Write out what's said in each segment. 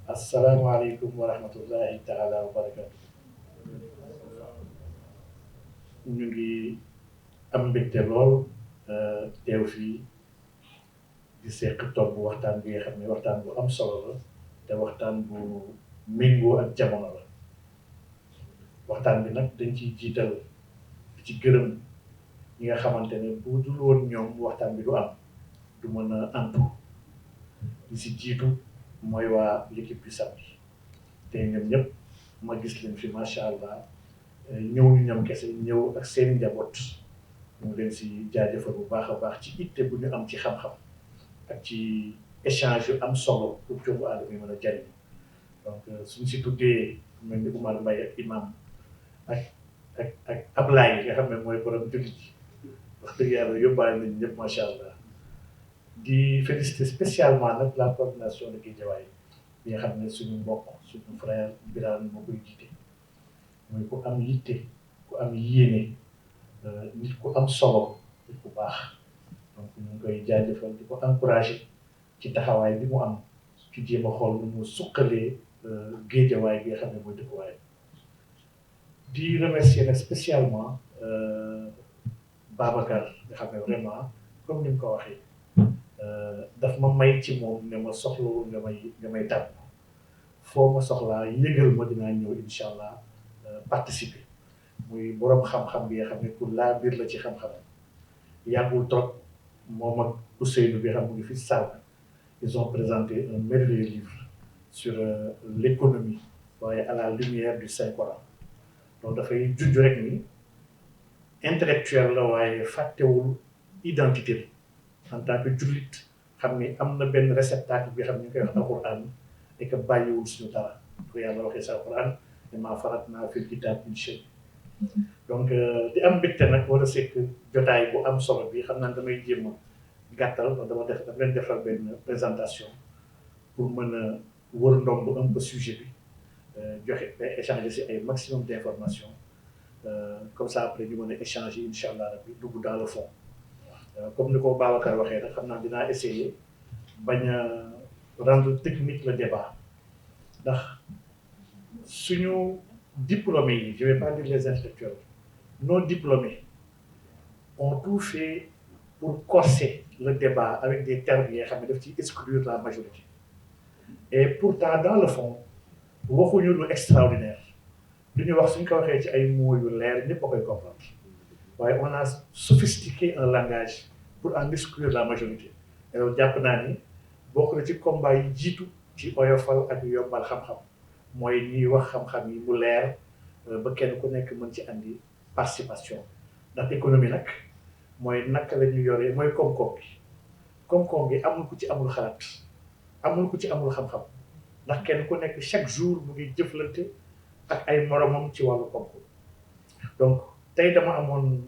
asalaamaaleykum wa rahmatullahi taala wa barakatu. ñu ngi am mbégte lool teew fii di seq toog bu waxtaan bi nga xam ne waxtaan bu am solo la te waxtaan bu méngoo ak jamono la. waxtaan bi nag dañ ciy jiital ci gërëm ñi nga xamante ne bu dul woon ñoom waxtaan bi du am, du mën a antu. li si jiitu mooy waa l'équipe bi samedi te ñoom ñëpp ma gis leen fi macha allah ñëw ñu ñoom kese ñëw ak seen njaboot. ñu ngi leen si jaajëfal bu baax a baax ci itte bu ñu am ci xam-xam ak ci échange yu am solo pour doomu aadama yi mën a jariñ. donc suñ si tuddee mel ni Oumar Mbaye ak imam ak Ablaye nga xam ne mooy borom jullit yi wax dëgg yàlla yóbbaale nañ ñëpp macha allah. di féliciter spécialement nag la coordination de Guédiawaye bi nga xam ne suñu mbokk suñu frère Birane moo koy jiite mooy ku am yitte ku am yéene nit ku am solo nit ku baax. donc ñu ngi koy jaajëfal di ko encourager ci taxawaay bi mu am ci jéem a xool nu mu suqalee Guédiawaye bi nga xam ne mooy dëkkuwaay. di remercier nag spécialement Babacar nga xam ne vraiment comme ni mu ko waxee. daf ma may ci moom ne ma soxlawul nga may tàggu foo ma soxlaa yëgal ma dinaa ñëw incha allah participer. muy borom xam-xam bi nga xam ne pour laa biir la ci xam-xamam yàggul trop moom ak Ousseynou bi xam mu ngi fi Sall ils ont présenté un merveilleux livre sur l'économie waaye à la lumière du Saint-Coran. donc dafay junj rek ni intellectuel la waaye fàttewul identité bi en tant que jullit xam ni am na benn réceptacle bi xam ne ñu koy wax alquran et que bàyyiwul suñu dara pour yàlla waxee sa alquran ne maa faratnaa fil kitaab min shay. donc di am mbégte nag war a sekk jotaay bu am solo bi xam naa damay jéem a gàttal dama leen defal benn présentation pour mën a wër ndomb un peu sujet bi joxe échanger si ay maximum d'informations comme ça après ñu mën a échanger incha allah rabbi dugg dans le fond. comme ni ko Babacar waxee rek xam naa dinaa essayer bañ a rendre technique le débat ndax suñu diplômés yi je vais pas dire les intellectuels non diplômés ont tout fait pour corser le débat avec des termes yi nga xam ne daf ci exclure la majorité. et pourtant dans le fond waxuñu lu extraordinaire lu ñu wax suñ ko waxee ci ay mots yu leer ñëpp a koy comprendre. waaye on a sophistiqué un langage pour en exclure la majorité. et loolu jàpp naa ni bokk na ci combat yi jiitu ci oyofal ak yombal xam-xam mooy ñuy wax xam-xam yi mu leer ba kenn ku nekk mën ci andi participation. ndax économie nag mooy naka la ñu yoree mooy koom-koom bi. koom-koom bi amul ku ci amul xalaat amul ku ci amul xam-xam ndax kenn ku nekk chaque jour mu ngi jëflante ak ay moromam ci wàllu koom-koom. donc tey dama amoon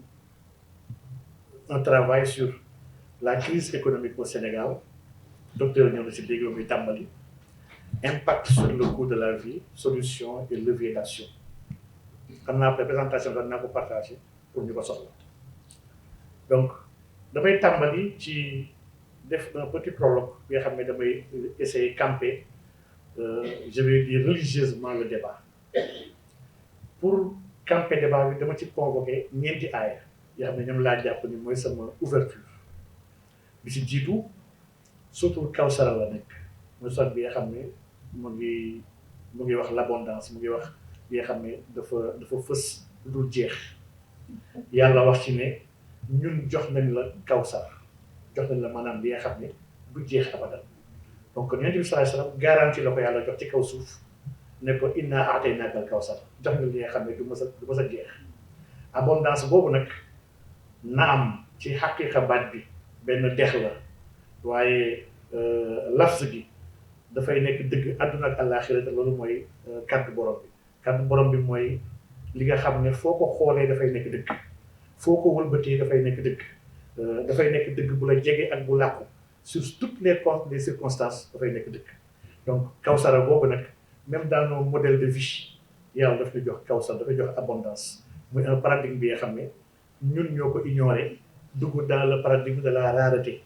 un travail sur la crise économique au Sénégal docteur ñëw na si léegi muy tàmbali impact sur le coût de la vie solution et levier d'action. xam naa après présentation doon naa ko partager pour ñu ko soxla. donc damay tàmbali ci def un petit prologue bi nga xam ne damay essayer camper je vais dire religieusement le débat. pour camper débat bi dama ci convoqué ñeenti aaya yoo xam ne ñoom laa jàpp ni mooy sama ouverture bi ci jiitu surtout Kawsara la nekk muy sot bi nga xam ne mu ngi wax l'abondance mu ngi wax bi nga xam ne dafa fës lu dul jeex. yàlla wax ci ne ñun jox nañ la Kawsar jox nañ la maanaam bi nga xam ne du jeex abadan. donc Yonent bi sallallahu alayhi wasallam garantie la ko yàlla jox ci kaw suuf ne ko innaa a'taynaaka al-kawsar jox nga li nga xam ne du mës a jeex. abondance boobu nag naam ci xaqiiqa baat bi benn dex la waaye lafz gi dafay nekk dëgg àdduna ak àllaaxira te loolu mooy kàddu borom bi. kàddu borom bi mooy li nga xam ne foo ko xoolee dafay nekk dëgg foo ko wëlbatee dafay nekk dëgg dafay nekk dëgg bu la jege ak bu làqu sur toutes les circonstances dafay nekk dëgg. donc Kawsara boobu nag même dans nos modèles de vie yàlla daf ñu jox Kawsar dafay jox abondance muy un paradigme bi nga xam ne ñun ñoo ko ignoré dugg dans le paradigme de la rareté.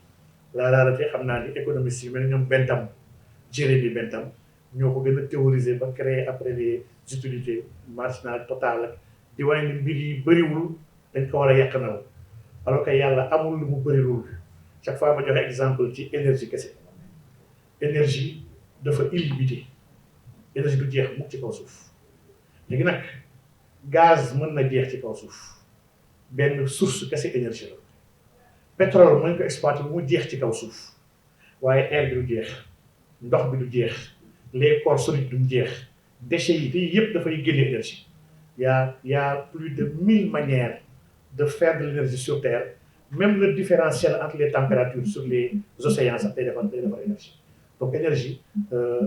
La rareté xam naa ni économistes yi mel ni ñoom Bentham Jérémy Bentham ñoo ko gën a théoriser ba créer après les utilités marginales totales ak di wane ni mbir yi bëriwul dañ ko war a yàqanal alors que yàlla amul lu mu bëriwul chaque fois ma joxe exemple ci énergie kese énergie dafa illimité énergie du jeex mukk ci kaw suuf léegi nag gaz mën na jeex ci kaw suuf benn source kese énergie la pétrole mën ko exploiter mu jeex ci kaw suuf waaye air bi du jeex ndox bi du jeex les corps solides duñ jeex déchets yi te yëpp dafay génne énergie y a plus de 1000 manières de faire de l'énergie sur terre même le différentiel entre les températures sur les océans sax day defar énergie donc énergie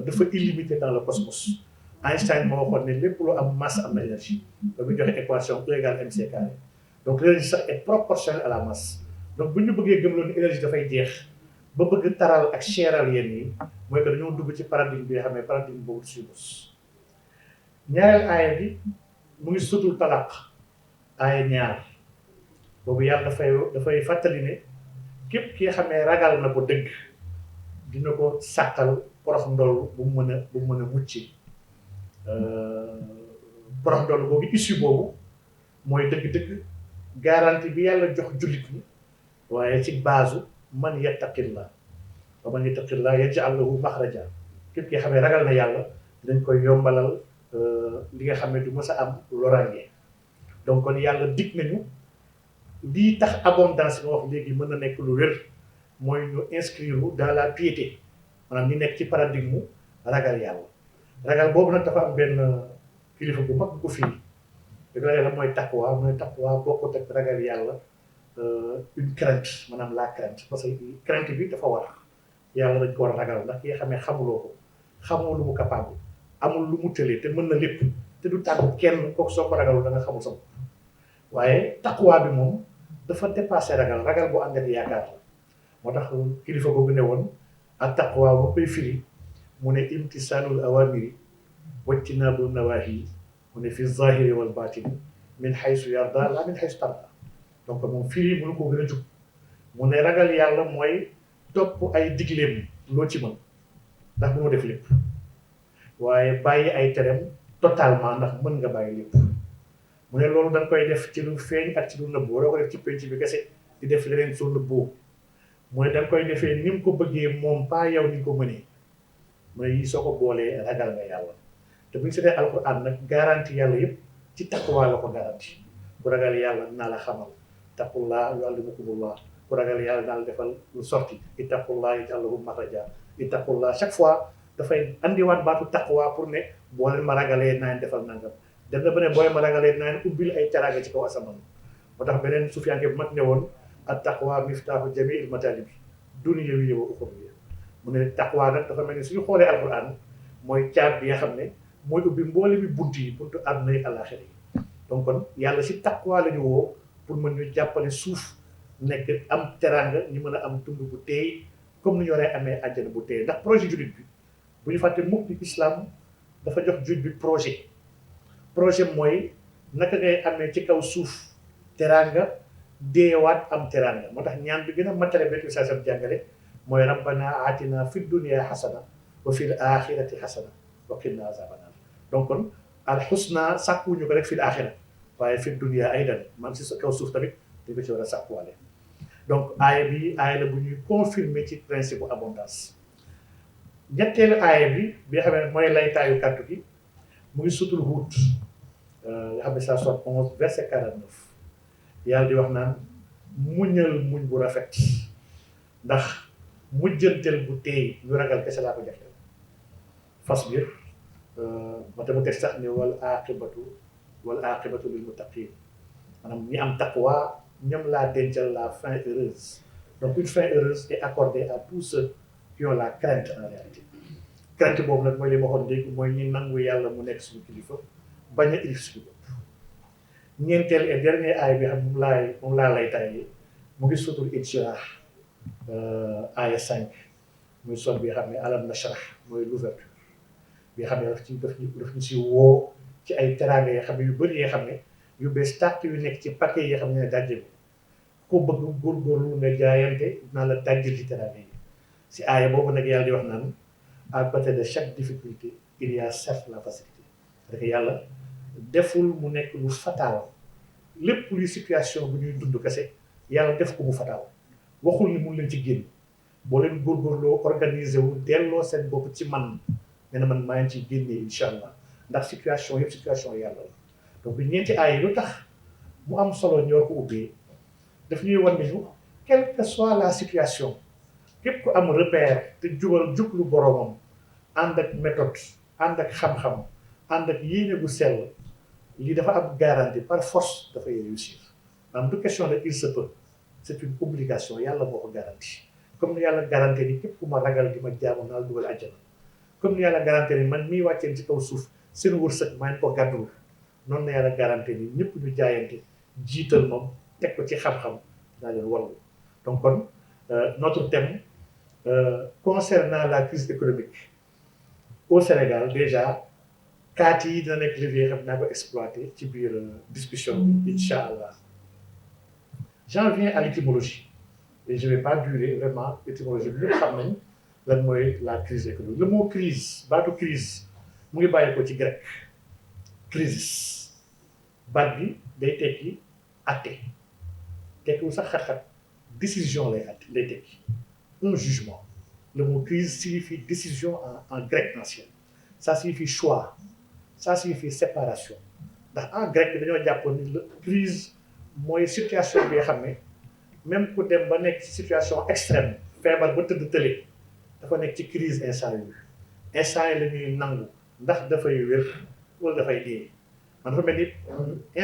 dafa illimité dans le cosmos Einstein moo waxoon ne lépp lu am masse am na énergie ba muy joxe équation E égale mc carré donc l'énergie sax est proportionnelle à la masse donc bu ñu bëggee gëmloo ni énergie dafay jeex ba bëgg taral ak cheral yéen yi mooy que dañoo dugg ci paradigme bi nga xam ne paradigme boobu suñu bos ñaareel aaya bi mu ngi sutul talaq aaya ñaar boobu yàlla dafay fàttali ne képp ki nga xam ne ragal na ko dëgg dina ko sàkkal porox ndoll bu mu mën a mucc porox ndoll boobu issue boobu mooy dëgg-dëgg garantie bi yàlla jox jullit ñi waaye ci base man yattaqillah wa man yattaqillah yaj'al lahu maxraja képp ki nga xam ne ragal na yàlla dinañ koy yombalal li nga xam ne du mës a am loraange donc kon yàlla dig nañu lii tax abondance bi ma wax léegi mën na nekk lu wér mooy ñu inscrire dans la piété maanaam ñu nekk ci paradigme ragal yàlla ragal boobu nag dafa am benn kilifa bu mag bu ko fii ragal yàlla mooy taqwa bokkut ak ragal yàlla une crainte maanaam la crainte parce que crainte bi dafa war yàlla dañ ko war a ragal ndax ki nga xam ne xamuloo ko xamoo lu mu capable amul lu mu tëlee te mën na lépp te du tàggu kenn kooku soo ko ragalul da nga xamul sa bopp waaye taqwa bi moom dafa dépassé ragal boo ànd ak yaakaar la moo tax kilifa googu ne woon ak taqwa ba koy firi mu ne imtisaalul awamiri wajtinaabu nawaahi mu ne fi zahiri wal batini min haysu yarda la min haysu tarda donc moom firi mënu ko gën a jub mu ne ragal yàlla mooy topp ay digleem loo ci mën ndax bu mu def lépp waaye bàyyi ay tereem totalement ndax mën nga bàyyi lépp mu ne loolu dañ koy def ci lu feeñ ak ci lu nëbbu waroo ko def ci penc bi kese di def leneen soo nëbboo mu ne dañ koy defee ni mu ko bëggee moom pas yow ni nga ko mënee mu ne yii soo ko boolee ragal nga yàlla te bu ñu seetee alquran nag garanti yàlla yëpp ci taqwa la ko garanti ku ragal yàlla dinaa la xamal ittaqullaa yuallimukumullah ku ragal yàlla dinaa la defal lu sorti ittaqullaa yaj'al lahu maxraja ittaqullaa chaque fois dafay andiwaat baatu taqwa pour ne boo leen ma ragalee naa leen defal nangam dem na ba ne boo leen ma ragalee naa leen ubbil ay teraanga ci kaw asamaan moo tax beneen sufiyanke bu mag ne woon at taqwa miftaahu jamiil mataalibi dunyawiyya wa uxrawiyya mu ne taqwa nag dafa mel ni suñu xoolee alquran mooy caab bi nga xam ne mooy ubbi mboole bi buntu àdduna yi àllaaxira yi donc kon yàlla si taqwa la ñu woo pour mën ñu jàppale suuf nekk am teraanga ñu mën a am tund bu teey comme ni ñu waree amee àjjana bu teey ndax projet jullit bi bu ñu fàtte mukk ni islam dafa jox jullit bi projet mooy naka ngay amee ci kaw suuf teraanga deewaat am teraanga moo tax ñaan bi gën a matale benn saa sam jàngale mooy rabbana atina fi dunya xasana wa fil axirati xasana wa qina azaban nar donc kon al xusna sàkkuwuñu ko rek fil axira waaye fi dunya aydan man si sa kaw suuf tamit dañ ko ci war a sàkkuwaale donc aaya bi aaya la bu ñuy confirmer ci principe bu abondance ñetteelu aaya bi nga xam ne mooy laytaayu kàddu gi mu ngi sutul Huud nga xam ne saa 71 verset 49 yàlla di wax naan muñal muñ bu rafet ndax mujjanteel bu teey ñu ragal kese laa ko jagleel fasbir ma te mu teg sax ne wal aqibatu lil muttaqin maanaam ñi am taqwa ñoom laa dencal la fin heureuse donc une fin heureuse est accordée à tous ceux qui ont la crainte en réalité crainte boobu nag mooy li ma waxoon léegi mooy ñi nangu yàlla mu nekk suñu kilifa bañ a ilif suñu bopp ñeenteel et dernier aaya bi xam moom laa lay tàyyi mu ngi sutul Inshirah aaya 5 muy son bi nga xam ne alam nashrah mooy l'ouverture bi nga xam ne daf ñu si woo ci ay teraanga yoo xam ne yu bëri yoo xam ne yu bees tàq yu nekk ci paquet yi xam ne dajje ko bëgg góorgóorlu nga jaayante naa la dajjil ci teraanga yi si aaya boobu nag yàlla di wax naan à côté de chaque difficulté il y a certes la facilité parce que yàlla deful mu nekk lu fatal lépp luy situation bu ñuy dund kese yàlla def ko mu fatal waxul ni mun leen ci génn boo leen góorgóorloo organiser wu delloo seen bopp ci man nee na man maa ngi ciy génnee incha allah ndax situation yëpp situation yàlla la donc ñeenti aay lu tax mu am solo ñoo ko ubbee daf ñuy wan ne ñu quelle que soit la situation képp ku am repère te jublu boroomam ànd ak méthode ànd ak xam-xam ànd ak yéene gu sell lii dafa am garantie par force dafay réussir maanaam du question de il se peut c'est une obligation yàlla moo ko garantie comme ni yàlla garantie ni képp ku ma ragal di ma jaamu naa la dugal àjjana comme ni yàlla garantie ni man mii wàcceen ci kaw suuf seen wërsëg maa ngi ko gàddul noonu na yàlla garantie ni ñëpp ñu jaayante jiital moom teg ko ci xam-xam naa leen wallu donc kon notre thème concernant la crise économique au Sénégal déjà kaat yi dina nekk levier xam naa ko exploité ci biir discussion bi incha allah j'en viens à l'étymologie et je vais pas durer vraiment étymologie bi ñëpp xam nañ lan mooy la crise économique le mot crise baatu crise mu ngi bàyyi ko ci grec crisis baat bi day tekki atte tekkiwul sax xat-xat décision lay tekki un jugement le mot crise signifie décision en grec ancien ça signifie choix ça signifie séparation ndax en grec dañoo jàppoon ni la crise mooy situation bi nga xam ne même ku dem ba nekk ci situation extrême feebar ba tëdd tële dafa nekk ci crise instant yi la ñuy nangu ndax dafay wér wala dafay dee man dafa mel ni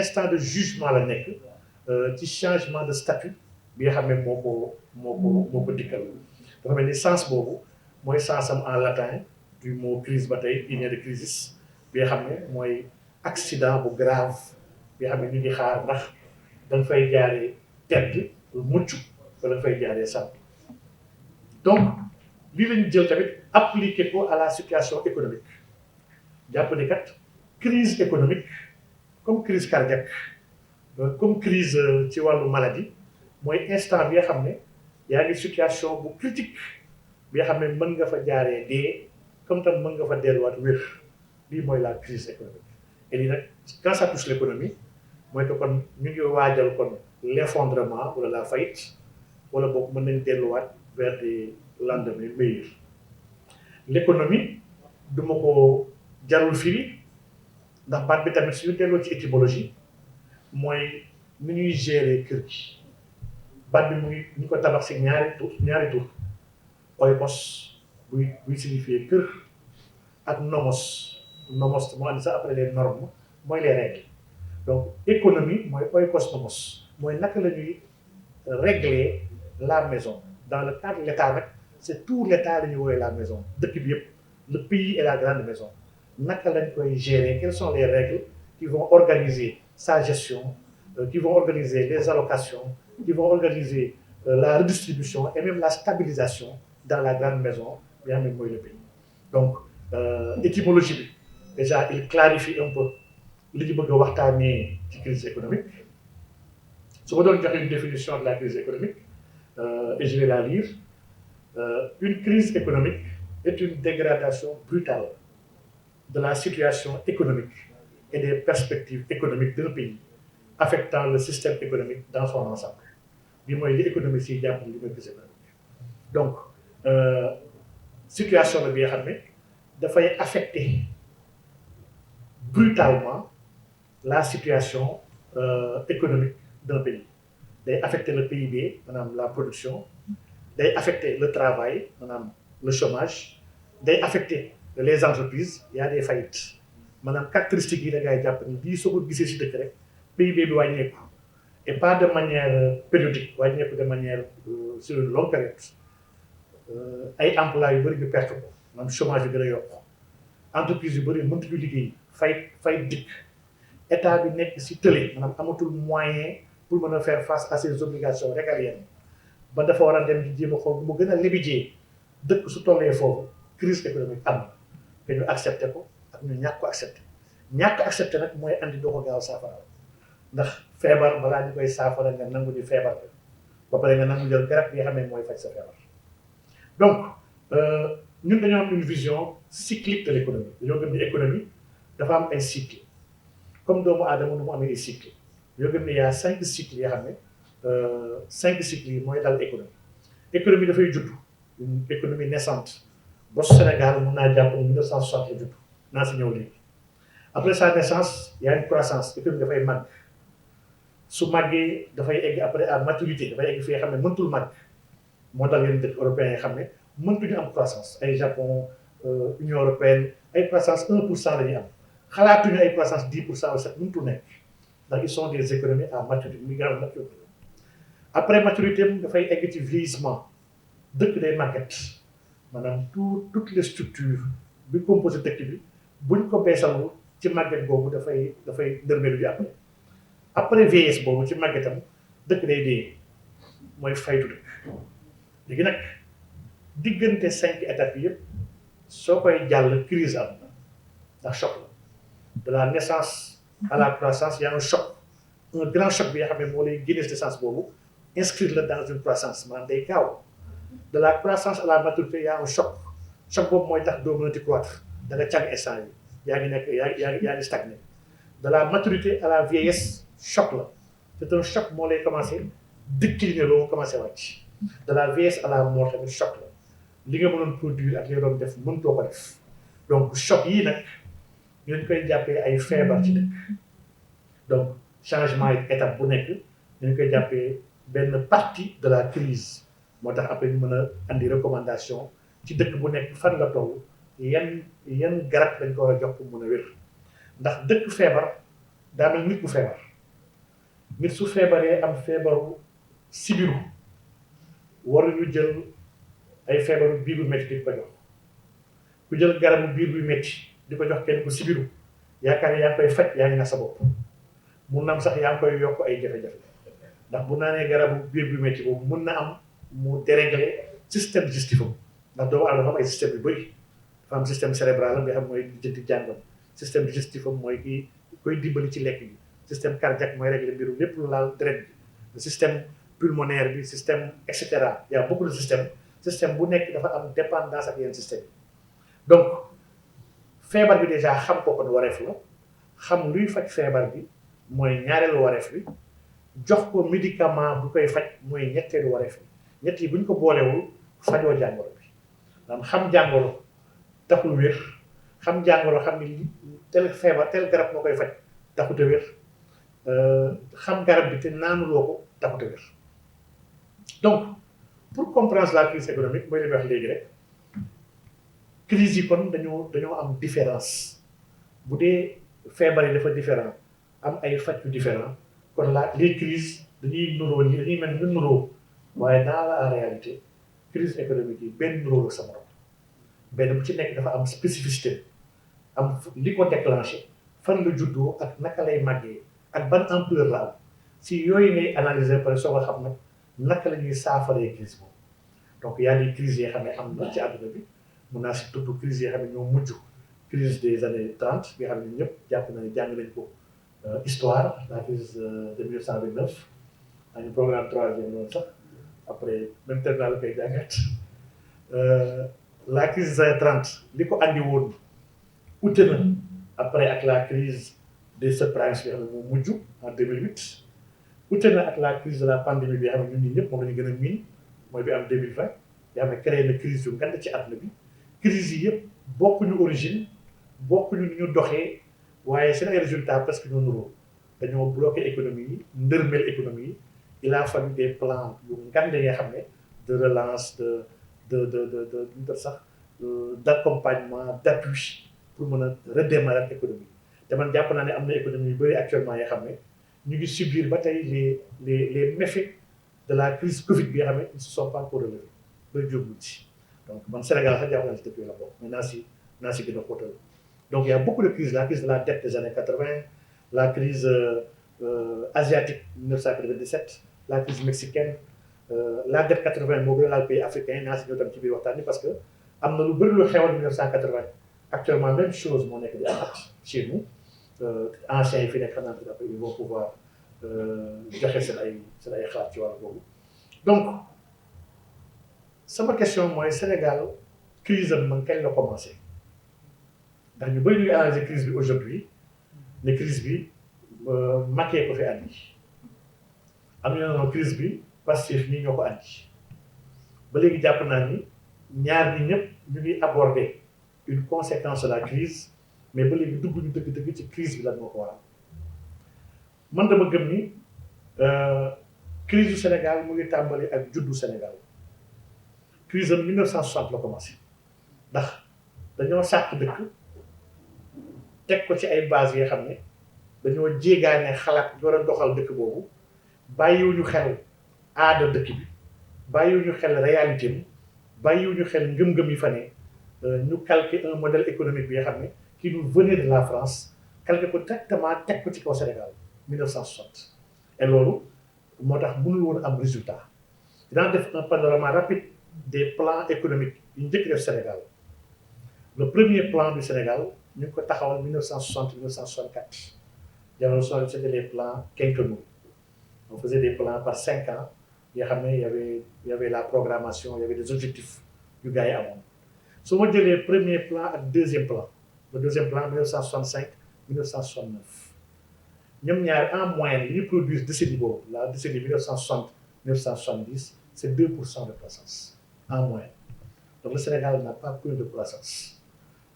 instant de jugement la nekk ci changement de statut bi nga xam ne moo ko dikkal dafa mel ni sens boobu mooy sens am en latin du mot crise ba tey il vient de crisis bi nga xam ne mooy accident bu grave bi nga xam ne ñu ngi xaar ndax da nga fay jaaree tedd mucc wala nga fay jaaree sant donc lii la ñu jël tamit appliqué ko à la situation économique jàpp ne kat crise économique comme crise cardiaque comme crise ci wàllu maladie mooy instant bi nga xam ne yaa ngi situation bu critique bi nga xam ne mën nga fa jaaree dee comme tam mën nga fa delluwaat wér lii mooy la crise économique et lii nag quand ça touche l'économie mooy que kon ñu ngi waajal kon l'effondrement wala la faillite wala boog mën nañ delluwaat vers des lendemains meilleurs l'économie du ma ko jarul firi ndax baat bi tamit suñu delloo ci étymologie mooy ni ñuy gérer kër gi baat bi mu ngi ñu ko tabax si ñaari tur oikos buy signifier kër ak nomos moo andi sax après les normes mooy les règles donc économie mooy oikos nomos mooy naka la ñuy régler la maison dans le cadre de l'état nag c'est tout l'état la ñuy woowee la maison dëkk bi yëpp le pays est la grande maison naka lañ koy gérer quelles sont les règles qui vont organiser sa gestion qui vont organiser les allocations qui vont organiser la redistribution et même la stabilisation dans la grande maison bi nga xam ne mooy le pays donc étymologie bi déjà il clarifie un peu li ñu bëgg a waxtaanee ci crise économique su ma doon joxe une définition de la crise économique et je vais la lire une crise économique est une dégradation brutale de la situation économique et des perspectives économiques d'un pays affectant le système économique dans son ensemble bi mooy li économie si jàpp li mooy crise économique donc situation la bi nga xam ne dafay affecter brutalement la situation économique d'un pays day affecter le PIB maanaam la production day affecter le travail maanaam le chômage day affecter les entreprises il y a des faillites maanaam caractéristiques yi da ngay jàpp ni lii soo ko gisee si dëkk rek PIB bi wàññeeku et pas de manière périodique wàññeeku de manière sur une longue période ay emplois yu bëri ñu perte ko maanaam chômage yu gën a yokk entreprise yu bëri mëntuñu liggéey fay dikk état bi nekk si tële maanaam amatul moyen pour mën a faire face à ses obligations régaliennes ba dafa war a dem di jéem a xool bu mu gën a libijee dëkk su tollee foofu crise économique am te ñu accepté ko ak ñu ñàkk ko accepté nag mooy andi doo ko gaaw saafara ndax feebar balaa ñu koy saafara nga nangu di feebar ba pare nga nangu jël garab yi nga xam ne mooy faj sa feebar donc ñun dañoo am une vision cyclique de l'économie dañoo gëm ni économie dafa am ay cycle comme doomu aadama nu mu amee ay cycle dañoo gëm ni y a 5 cycles yoo xam ne 5 cycles yi mooy dal économie dafay judd une économie naissante bos Sénégal mun naa jàpp 1960 la judd naa si ñëw léegi après sa naissance y a une croissance économie dafay màgg su màggee dafay egg après à maturité dafay egg fi nga xam ne mëntul màgg moo tax yeneen dëkk européens yi xam ne mëntuñu am croissance ay Japon Union européenne ay croissance 1% la ñuy am xalaatuñu ay croissance 10% ou 7 mëntul nekk ndax ils sont des économies à maturité muy gaaw maturité après maturité am dafay egg ci vieillissement dëkk day màgget maanaam toutes les structures bi composé dëkk bi buñ ko beesalul ci màgget boobu dafay ndërmeelu ji après vieillesse boobu ci màggetam dëkk day dee mooy faytu dëkk léegi nag diggante 5 étapes yëpp soo koy jàll crise am na ndax choc la de la naissance à la croissance y a un choc un grand choc bi nga xam ne moo lay génne naissance boobu inscrire la dans une croissance maanaam day gaaw de la croissance à la maturité y a un choc boobu mooy tax doo mënati croître da nga càng instant yi yaa ngi nekk yaa ngi stagné de la maturité à la vieillesse choc la c'est un choc moo lay commencé décliner loo commencé wàcc de la vieillesse à la mort tamit choc la li nga mënoon produire ak li nga doon def mënutoo ko def donc choc yii nag ñu leen koy jàppee ay feebar ci dëkk donc changement yi étape bu nekk ñu koy jàppee benn partie de la crise moo tax après ñu mën a andi recommandation ci dëkk bu nekk fan la toll yan garab dañ ko war a jox pour mën a wér ndax dëkk feebar daa mel nit ku feebar nit su feebaree am feebaru sibiru waruñu jël ay feebaru biir bu métti di ko jox ku jël garabu biir buy métti di ko jox kenn ku sibiru yaakaar ne yaa ngi koy faj yaa ngi na sa bopp mun na am sax yaa ngi koy yokk ay jafe-jafe ndax bu naanee garabu biir buy métti boobu mun na am mu dérégler système digestif am ndax doomu aadama dafa am ay système yu bëri dafa am système cérébral bi xam mooy jënti jàngam système digestif am mooy kii koy dimbali ci lekk gi système cardiaque mooy régler mbiru lépp lu laal deret bi système pulmonaire bi système et cetera y a beaucoup de système bu nekk dafa am dépendance ak yenn système yi donc feebar bi déjà xam ko kon wareef la xam luy faj feebar bi mooy ñaareelu wareef bi jox ko médicament bu koy faj mooy ñetteelu wareef bi ñett yi bu ñu ko boolewul fajoo jàngoro bi maanaam xam jàngoro taxul wér xam jàngoro xam ni tel feebar tel garab moo koy faj taxut a wér xam garab bi te naanuloo ko taxut a wér donc pour comprendre la crise économique mooy li may wax léegi rek crise yi kon dañoo am différence bu dee feebar yi dafa différent am ay faj yu différent kon les crises dañuy nuroo nii dañuy mel ni nuroo waaye dans la réalité crise économique yi benn nuroo la sa morom benn bu ci nekk dafa am spécificité am li ko déclenché fan la juddoo ak naka lay màggee ak ban ampleur la am si yooyu ngay analyser pare soo ko xam nag naka la ñuy saafaree crise boobu donc y a des crises yoo xam ne am na ci àdduna bi mun naa si tudd crise yoo xam ne ñoo mujj crise des années 30 bi nga xam ne ñëpp jàpp na ne jàng nañ ko histoire la crise de 1929 ñu programme 3e loolu sax après même terminal la koy jàngat la crise des années 30 li ko andi woon ute na après ak la crise des subprimes bi nga xam ne moo mujj en 2008 ute na ak la crise de la pandémie bi nga xam ne ñun ñii ñëpp moom la ñu gën a miin mooy bi am 2020 bi xam ne créé na crise yu ngand ci àdduna bi crise yi yëpp bokkuñu origine bokkuñu ni ñu doxee waaye seen ay résultats parce que ñoo nuroo dañoo bloqué économie yi ndërmel économie yi il a fallu des plans yu ngand nga xam ne de relance de sax d'accompagnement d'appui pour mën a redémarrer économie te man jàpp naa ne am na économie yu bëri actuellement yoo xam ne ñu ngi subir ba tey les méfaits de la crise Covid bi nga xam ne ils ne se sont pas encore relevés ba jógul ci donc man Sénégal sax jàpp naa si dëkk yi la bokk mais naa si gën a xóotal donc il y a beaucoup de crises la crise de la dette des années 80 la crise asiatique 1997 la crise mexicaine la dette 80 moo gën a laal pays africain naa si ñëw tam ci biir waxtaan bi parce que am na lu bëri lu xewoon 1980 actuellement même chose moo nekk di am at chez nous anciens yi fi nekk xam naa après ils vont pouvoir joxe seen ay xalaat ci wàllu boobu. Donc sama question mooy Sénégal crise am man kañ la commencé ndax ñu bëri ñu ngi analyser crise bi aujourd'hui ne crise bi Macky ko fi andi am na crise bi Pastef ñi ñoo ko andi ba léegi jàpp naa ni ñaar ñi ñëpp ñu ngi aborder une conséquence de la crise mais ba léegi dugg ñu dëgg-dëgg ci crise bi lan moo ko waral man dama gëm ni crise du Sénégal mu ngi tàmbali ak juddu Sénégal crise am 1960 la commencé ndax dañoo sàkk dëkk teg ko ci ay bases yoo xam ne dañoo jéegaane xalaat war a doxal dëkk boobu bàyyiwuñu xel aada dëkk bi bàyyiwuñu xel réalité bi bàyyiwuñu xel ngëm-ngëm yi fa ne ñu calquer un modèle économique bi nga xam ne qui nous venait de la France calquer ko directement teg ko ci kaw Sénégal 1960 et loolu moo tax mënul woon am résultat dinaa def un panorama rapide des plans économiques yu njëkk def Sénégal le premier plan du Sénégal ñu ngi ko taxawal 1960-1964 jamono soo c'était les plans quinquennaux on faisait des plans par 5 ans yoo xam ne y avait la programmation y avait des objectifs yu gars yi amoon su ma jëlee premier plan ak deuxième plan le deuxième plan 1965-1969 ñoom ñaar en moyenne li ñu produire décennie boobu la décennie 1960-1970 c'est 2% de croissance en moyenne donc le Sénégal n'a pas connu de croissance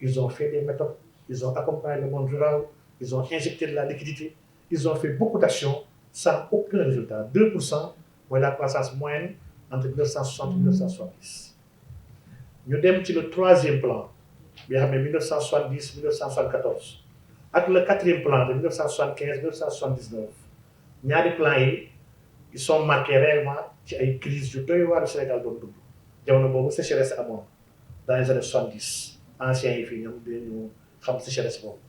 ils ont fait des méthodes ils ont accompagné le monde rural ils ont injecté de la liquidité ils ont fait beaucoup d'actions sans aucun résultat 2% mooy la croissance moyenne entre 1960 et 1970 ñu dem ci le troisième plan bi nga xam ne 1970 1974 ak le quatrième plan de 1975 1979 ñaari plans yi ils sont marqués réellement ci ay crises yu doy waar Sénégal doon dund jamono boobu sécheresse amoon dans les années 70 anciens yi fii ñoom dinañu xam sécheresse boobu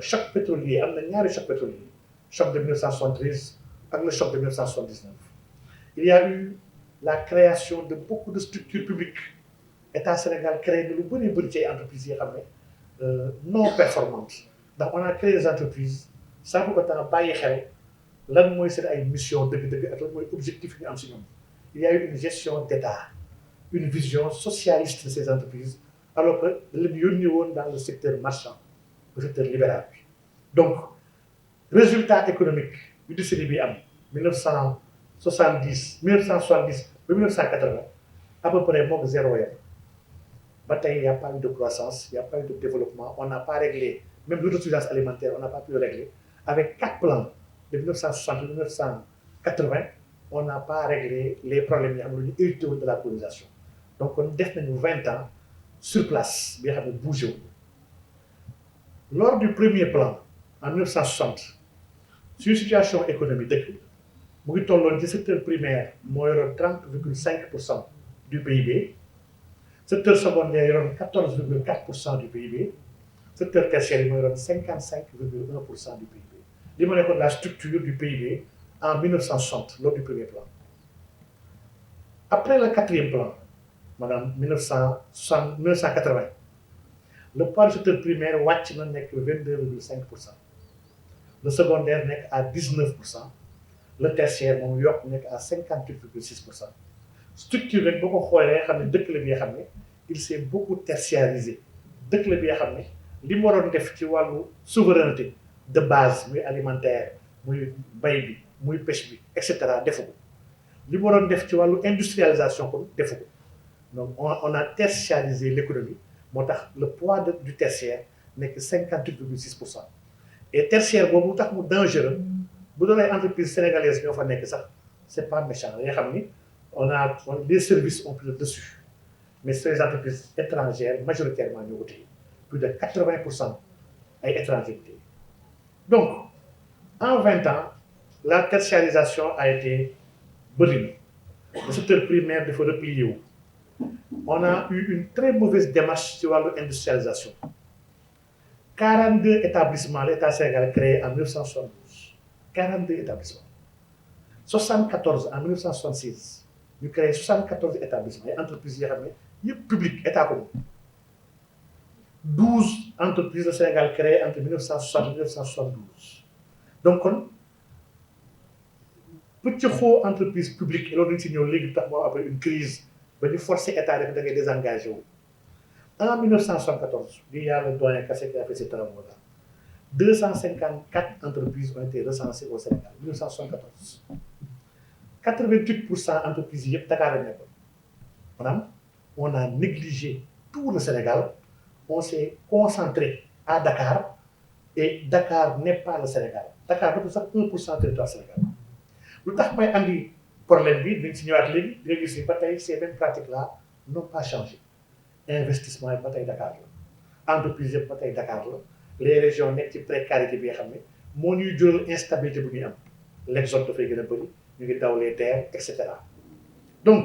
choc pétrolier am na ñaari choc pétrolier choc de 1973 ak le choc de 1979 il y a eu la création de beaucoup de structures publiques État Sénégal créé na lu bëri ci ay entreprises yi xam ne non performantes ndax on a créé des entreprises sans pour autant bàyyi xel lan mooy seen ay mission dëgg-dëgg ak lan mooy objectif ñu am si ñoom il y a eu une gestion d'État une vision socialiste de ces entreprises alors que leen yónni woon dans le secteur marchand le secteur libéral bi donc résultat économique yu décennie bi am 1970 ba 1980 à peu près moom zéro yem ba tey il n'y a pas eu de croissance il n'y a pas eu de développement on n'a pas réglé même l'autosuffisance alimentaire on n'a pas pu le régler avec 4 plans de 1960 à 1980 on n'a pas réglé les problèmes yi am lu ñu hérité de la colonisation donc on def nañu 20 ans sur place bi nga xam ne bougé wu lors du premier plan en 1960 sur situation économique dëkk bi mu ngi tolloon ci secteur primaire moo yoroon 30,5% du PIB secteur secondaire yoroon 14,4% du PIB secteur tertiaire yi moo yoroon 55,1% du PIB li ma nekkoon la structure du PIB en 1960 lors du premier plan après le quatrième plan maanaam 1980 le poids du secteur primaire wàcc na nekk 22,5%. le secondaire nekk à 19%. le tertiaire moom yokk nekk à 58,6%. structure rek boo ko xoolee xam ne dëkk la bi nga xam ne il s'est beaucoup tertiarisé dëkk la bi nga xam ne li mu waroon def ci wàllu souveraineté de base muy alimentaire muy bay bi muy pêche bi et cetera defu ko li mu waroon def ci wàllu industrialisation kon defu ko donc on a tertiarisé l'économie moo tax le poids du tertiaire nekk 58,6%. et tertiaire boobu tax mu dangereux bu doon ay entreprises sénégalaises ñoo fa nekk sax c'est pas méchant da nga xam ni les services ont pris le dessus mais c'est les entreprises étrangères majoritairement ñoo ko téye plus de 80% ay étrangers téye donc en 20 ans la tertiarisation a été bëri na le secteur primaire dafa replié wu on a eu une très mauvaise démarche ci wàllu industrialisation 42 établissements l'État sénégalais créé en 1972 42 établissements 74 en 1966 ñu créé 74 établissements ay entreprises yoo xam ne yëpp public état ko 12 entreprises le Sénégal créé entre 1960 et 1972 donc kon petit xoo entreprise publique loolu dañ si ñëw léegi tax moo après une crise ba ñu forcer état def da ngay désengagé wu. En 1974 il y a le doyen Kassé qui a fait ces travaux-là 254 entreprises ont été recensées au Sénégal 1974 88% entreprises yëpp Dakar la nekkoon maanaam on a négligé tout le Sénégal on s'est concentré à Dakar et Dakar n'est pas le Sénégal Dakar dafa sax 1% territoire Sénégal lu tax may andi problème bi dinañ si ñëwaat léegi di nga gis ni ba tey ces mêmes pratiques-là n'ont pas changé investissement yi ba tey Dakar la entreprise yëpp ba tey Dakar la les régions nekk ci précarité bi nga xam ne moo ñuy jural instabilité bu ñuy am l'exode dafay gën a bëri ñu ngi daw les terres et cetera donc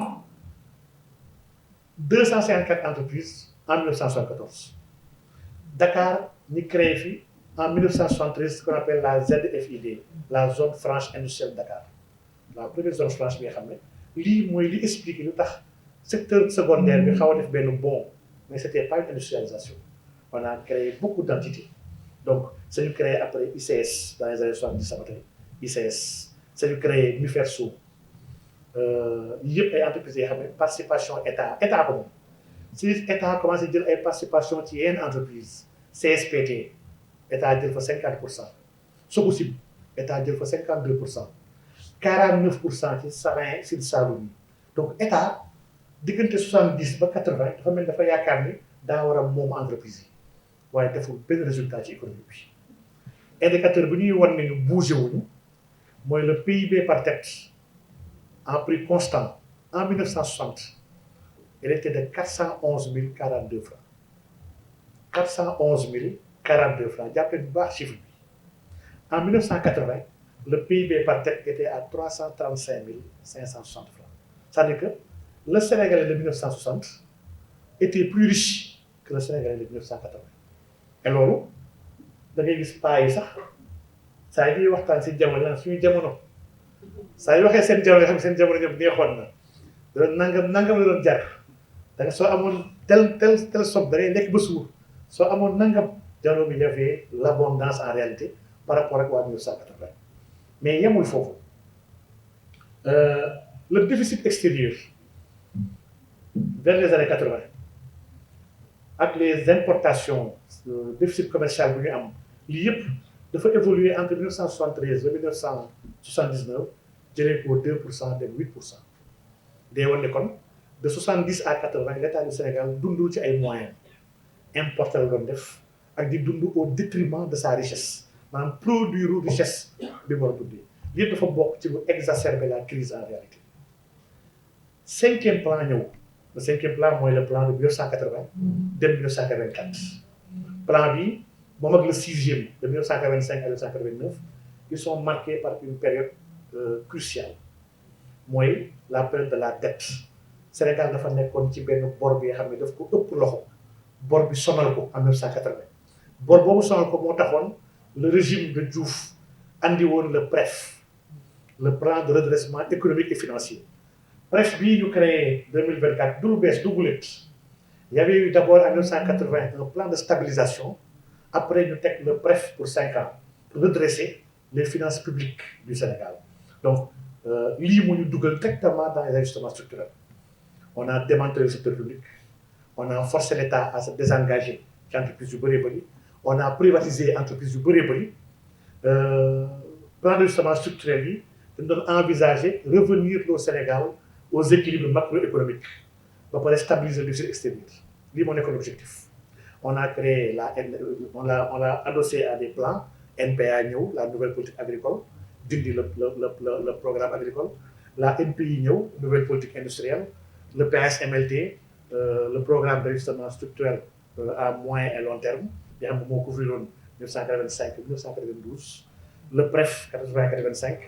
254 entreprises en 1974 Dakar ñu créé fi en 1973 ce qu'on appelle la ZFID la zone franche industrielle de Dakar la première zone franche bi nga xam ne lii mooy li expliqué lu tax secteur secondaire bi xaw a def benn bond mais c'était pas une industrialisation on a créé beaucoup d'entités donc c'est ñu créé après ICS dans les années 70 ba tey ICS c'est ñu créé Miferso yëpp ay entreprises yoo xam ne participation état ko moom si état commencé jël ay participation ci yenn entreprise CSPT état jël fa 50% Sococim état jël fa 52% 49% ci Sarin Sine Saloum donc état diggante 70 ba 80 dafa mel dafa yaakaar ni daa war a moom entreprise yi waaye deful benn résultat ci économie bi indicateur bi ñuy wan ne ñu bougé wuñu mooy le PIB par tête en prix constant en 1960 il était de 411 042 francs 411 042 francs jàppee bu baax chiffre bi en 1980 le PIB par tête était à 335 560 francs c'est-à-dire que le Sénégalais de 1960 était plus riche que le Sénégalais de 1980 et loolu da ngay gis paa yi sax saa yi waxtaan si jamono lan suñu jamono saa yi waxee seen jamono yoo xam ne seen jamono ñoom neexoon na doon nangam la doon jar da nga soo amoon tel somme da ngay lekk ba suur soo amoon nangam jamono bi y avait l'abondance en réalité par rapport ak waa 1980 mais yemul foofu le déficit extérieur vers les années 80 ak les importations déficit commercial bu ñu am lii yëpp dafa évoluer entre 1973 et 1979 jëlee ko 2% dem 8% day wane ne kon de 70 à 80 l'État du Sénégal dundul ci ay moyens importé la doon def ak di dund au détriment de sa richesse maanaam produire richesse bi mu war a dundee lii dafa bokk ci lu exacerber la crise en réalité cinquième plan ñëw le cinquième plan mooy le plan de 1980 dem 1984 plan bi moom ak le sixième de 1985 à 1989 ils sont marqués par une période cruciale mooy la période de la dette Sénégal dafa nekkoon ci benn bor bi nga xam ne daf ko ëpp loxo bor bi sonal ko en 1980 bor boobu sonal ko moo taxoon le régime de Diouf andi woon le PREF le plan de redressement économique et financier PREF bii ñu créé 2024 du lu bees du gulet il y avait eu d'abord en 1980 un plan de stabilisation après ñu teg le PREF pour 5 ans pour redresser les finances publiques du Sénégal donc lii moo ñu dugal directement dans les ajustements structurels on a démantelé le secteur public on a forcé l'État à se désengager ci entreprise yu bëree bëri on a privatisé entreprise yu bëree bëri plan d'ajustement structurel yi dañ doon envisager revenir au Sénégal aux équilibres macroéconomiques ba pare stabiliser le déficit extérieur lii moo nekkoon l'objectif on a créé on l'a adossé à des plans NPA ñëw la nouvelle politique agricole dindi le programme agricole la NPI ñëw nouvelle politique industrielle le PSMLT le programme d'ajustement structurel à moyen et long terme bi xam ne moo couvriroon 1985 1992 le PREF 80-85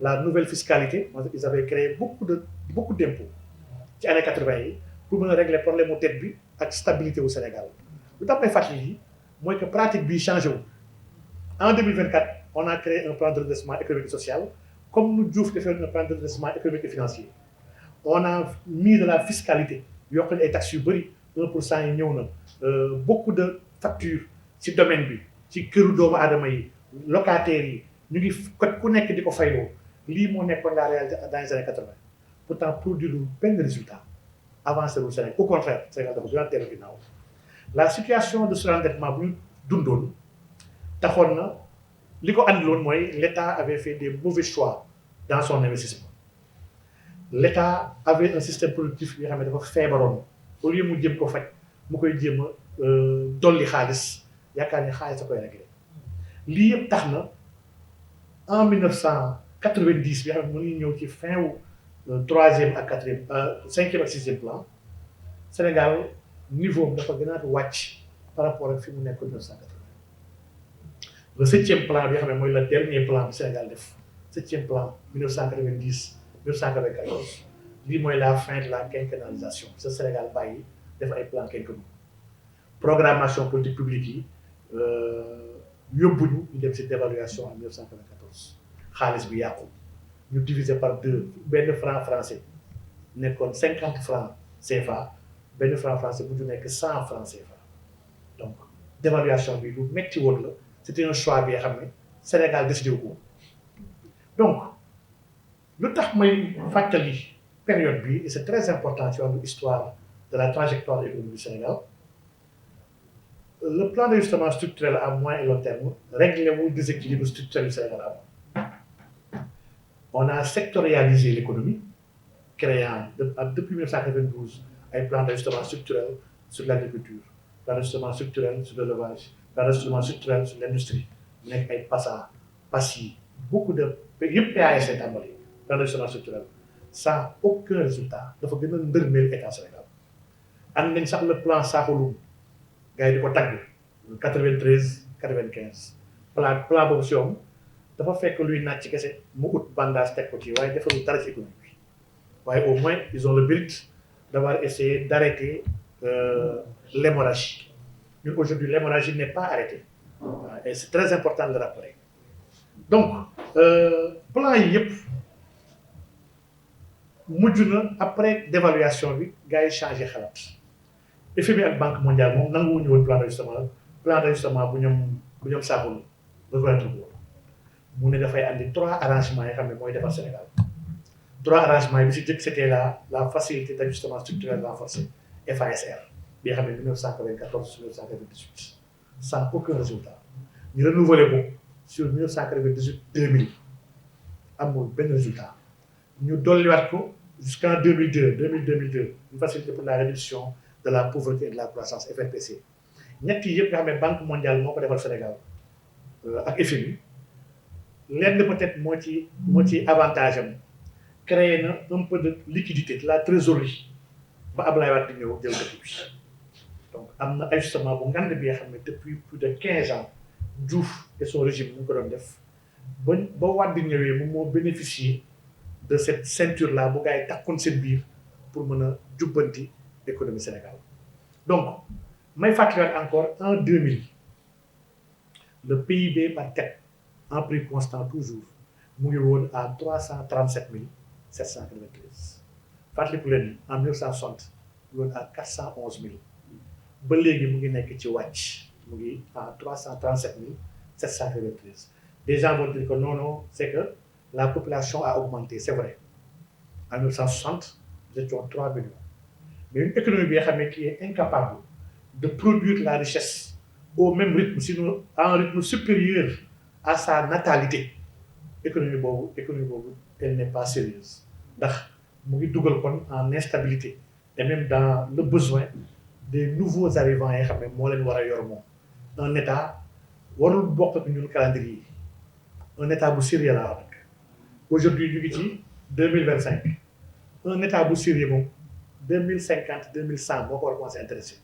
la nouvelle fiscalité ils avaient créé beaucoup d'impôts ci année 80 yi pour mën a régler problème mu dette bi ak stabilité au Sénégal lu tax may fàttali yi mooy que pratique bi changé wu en 2024 on a créé un plan de redressement économique et social comme nu Diouf defee un plan de redressement économique et financier on a mis de la fiscalité yokk ay taxes yu bëri 1% yi ñëw na beaucoup de factures ci domaine bi ci këru doomu aadama yi locataires yi ñu ngi ku nekk di ko fayloo lii moo nekkoon la réalité dans les années 80 pourtant produire lu benn résultat avancé lu Sénégal au contraire Sénégal dafa gën a teel ginnaaw la situation de surendettement bu ñu dundoon taxoon na li ko andiloon mooy l'État avait fait des mauvais choix dans son investissement l'État avait un système productif yoo xam ne dafa feebaroon au lieu mu jëm ko faj mu koy jéem a dolli xaalis yaakaar ni xaalis a koy réglé lii yëpp tax na en 1990 bi nga xam ne mu ngi ñëw ci fin wu troisième ak quatrième cinquième ak sixième plan Sénégal niveau bi dafa gën a wàcc par rapport ak fi mu nekk 1980 le septième plan bi nga xam ne mooy le dernier plan bi Sénégal def septième plan 1990 1994 lii mooy la fin de la quinquennalisation ce Sénégal bàyyi def ay plan quinquennaux programmation politique publique yi yóbbuñu ñu dem ci dévaluation en 1994 xaalis bi yàqu ñu diviser par deux benn franc français nekkoon 50 francs CFA benn franc français bu ñu nekk 100 francs CFA donc dévaluation bi lu metti woon la c'était un choix bi nga xam ne Sénégal décidé wu ko donc lu tax may fàttali période bi et c'est très important ci wàllu histoire de la trajectoire économique du Sénégal le plan d'ajustement structurel à moyen et long terme réglé wul déséquilibre structurel du Sénégal am on a sectorialisé l'économie créant depuis 1992 ay plan d'ajustement structurel sur l'agriculture plan d'ajustement structurel sur l'élevage plan d'ajustement structurel sur l'industrie mu nekk ay PASI beaucoup de yëpp PAS ay tàmbali plan d'ajustement structurel sans aucun résultat dafa gën a ndërmeel état Sénégal am nañ sax le plan Sakho gars yi di ko tagg 93 95 plan boobu si yoon dafa fekk luy naaj ci kese mu ut bandage teg ko ci waaye defalul dara ci économie bi waaye au moins ils ont le mérite d'avoir essayé d'arrêter l'hémorragie ñun aujourd'hui l'hémorragie n'est pas arrêtée et c'est très important de le rappeler donc plan yi yëpp mujj na après dévaluation bi gars yi changé xalaat FMI ak Banque mondiale moom nanguwuñu woon plan d'ajustement bu ñoom Sakho reconnaître ko mu ne dafay andi 3 arrangements yi xam ne mooy defar Sénégal 3 arrangements yi bi si jëkk c'était la facilité d'ajustement structurel renforcée FASR bi nga xam ne 1994 1998 sans aucun résultat ñu renouvelé ko sur 1998 2000 amul benn résultat ñu dolliwaat ko jusqu'en 2002 une facilité pour la réduction de la pauvreté et de la croissance FRPC ñett yi yëpp nga xam ne Banque mondiale moo ko defal Sénégal ak FMI lenn peut-être moo ci avantage am créé na un peu de liquidité de la trésorerie ba Ablaye Wade di ñëw jël dëkk bi donc am na ajustement bu ngand bi nga xam ne depuis plus de 15 ans Diouf et son régime mu ngi ko doon def ba Wade di ñëwee moom moo bénéficier de cette ceinture là bu gars yi takkoon seen biir pour mën a jubbanti économie Sénégal donc may fàttaliwaat encore en 2000 le PIB par tête en prix constant toujours mu ngi woon à 337 793 fàttaliku leen en 1960 mu ngi woon à 411 000 ba léegi mu ngi nekk ci wàcc mu ngi à 337 793 des gens vont dire que non c'est que la population a augmenté c'est vrai en 1960 nous étions 3 millions mais une économie bi nga xam ne qui est incapable de produire la richesse au même rythme sinon à un rythme supérieur à sa natalité économie boobu elle n'est pas sérieuse ndax mu ngi dugal kon en instabilité et même dans le besoin des nouveaux arrivants yi nga xam ne moo leen war a yor moom un état warul bokk ak ñun calendrier yi un état bu sérieux laa wax nag aujourd'hui ñu ngi ci 2025 un état bu sérieux moom 2050 2100 moo ko war a commencé intéressé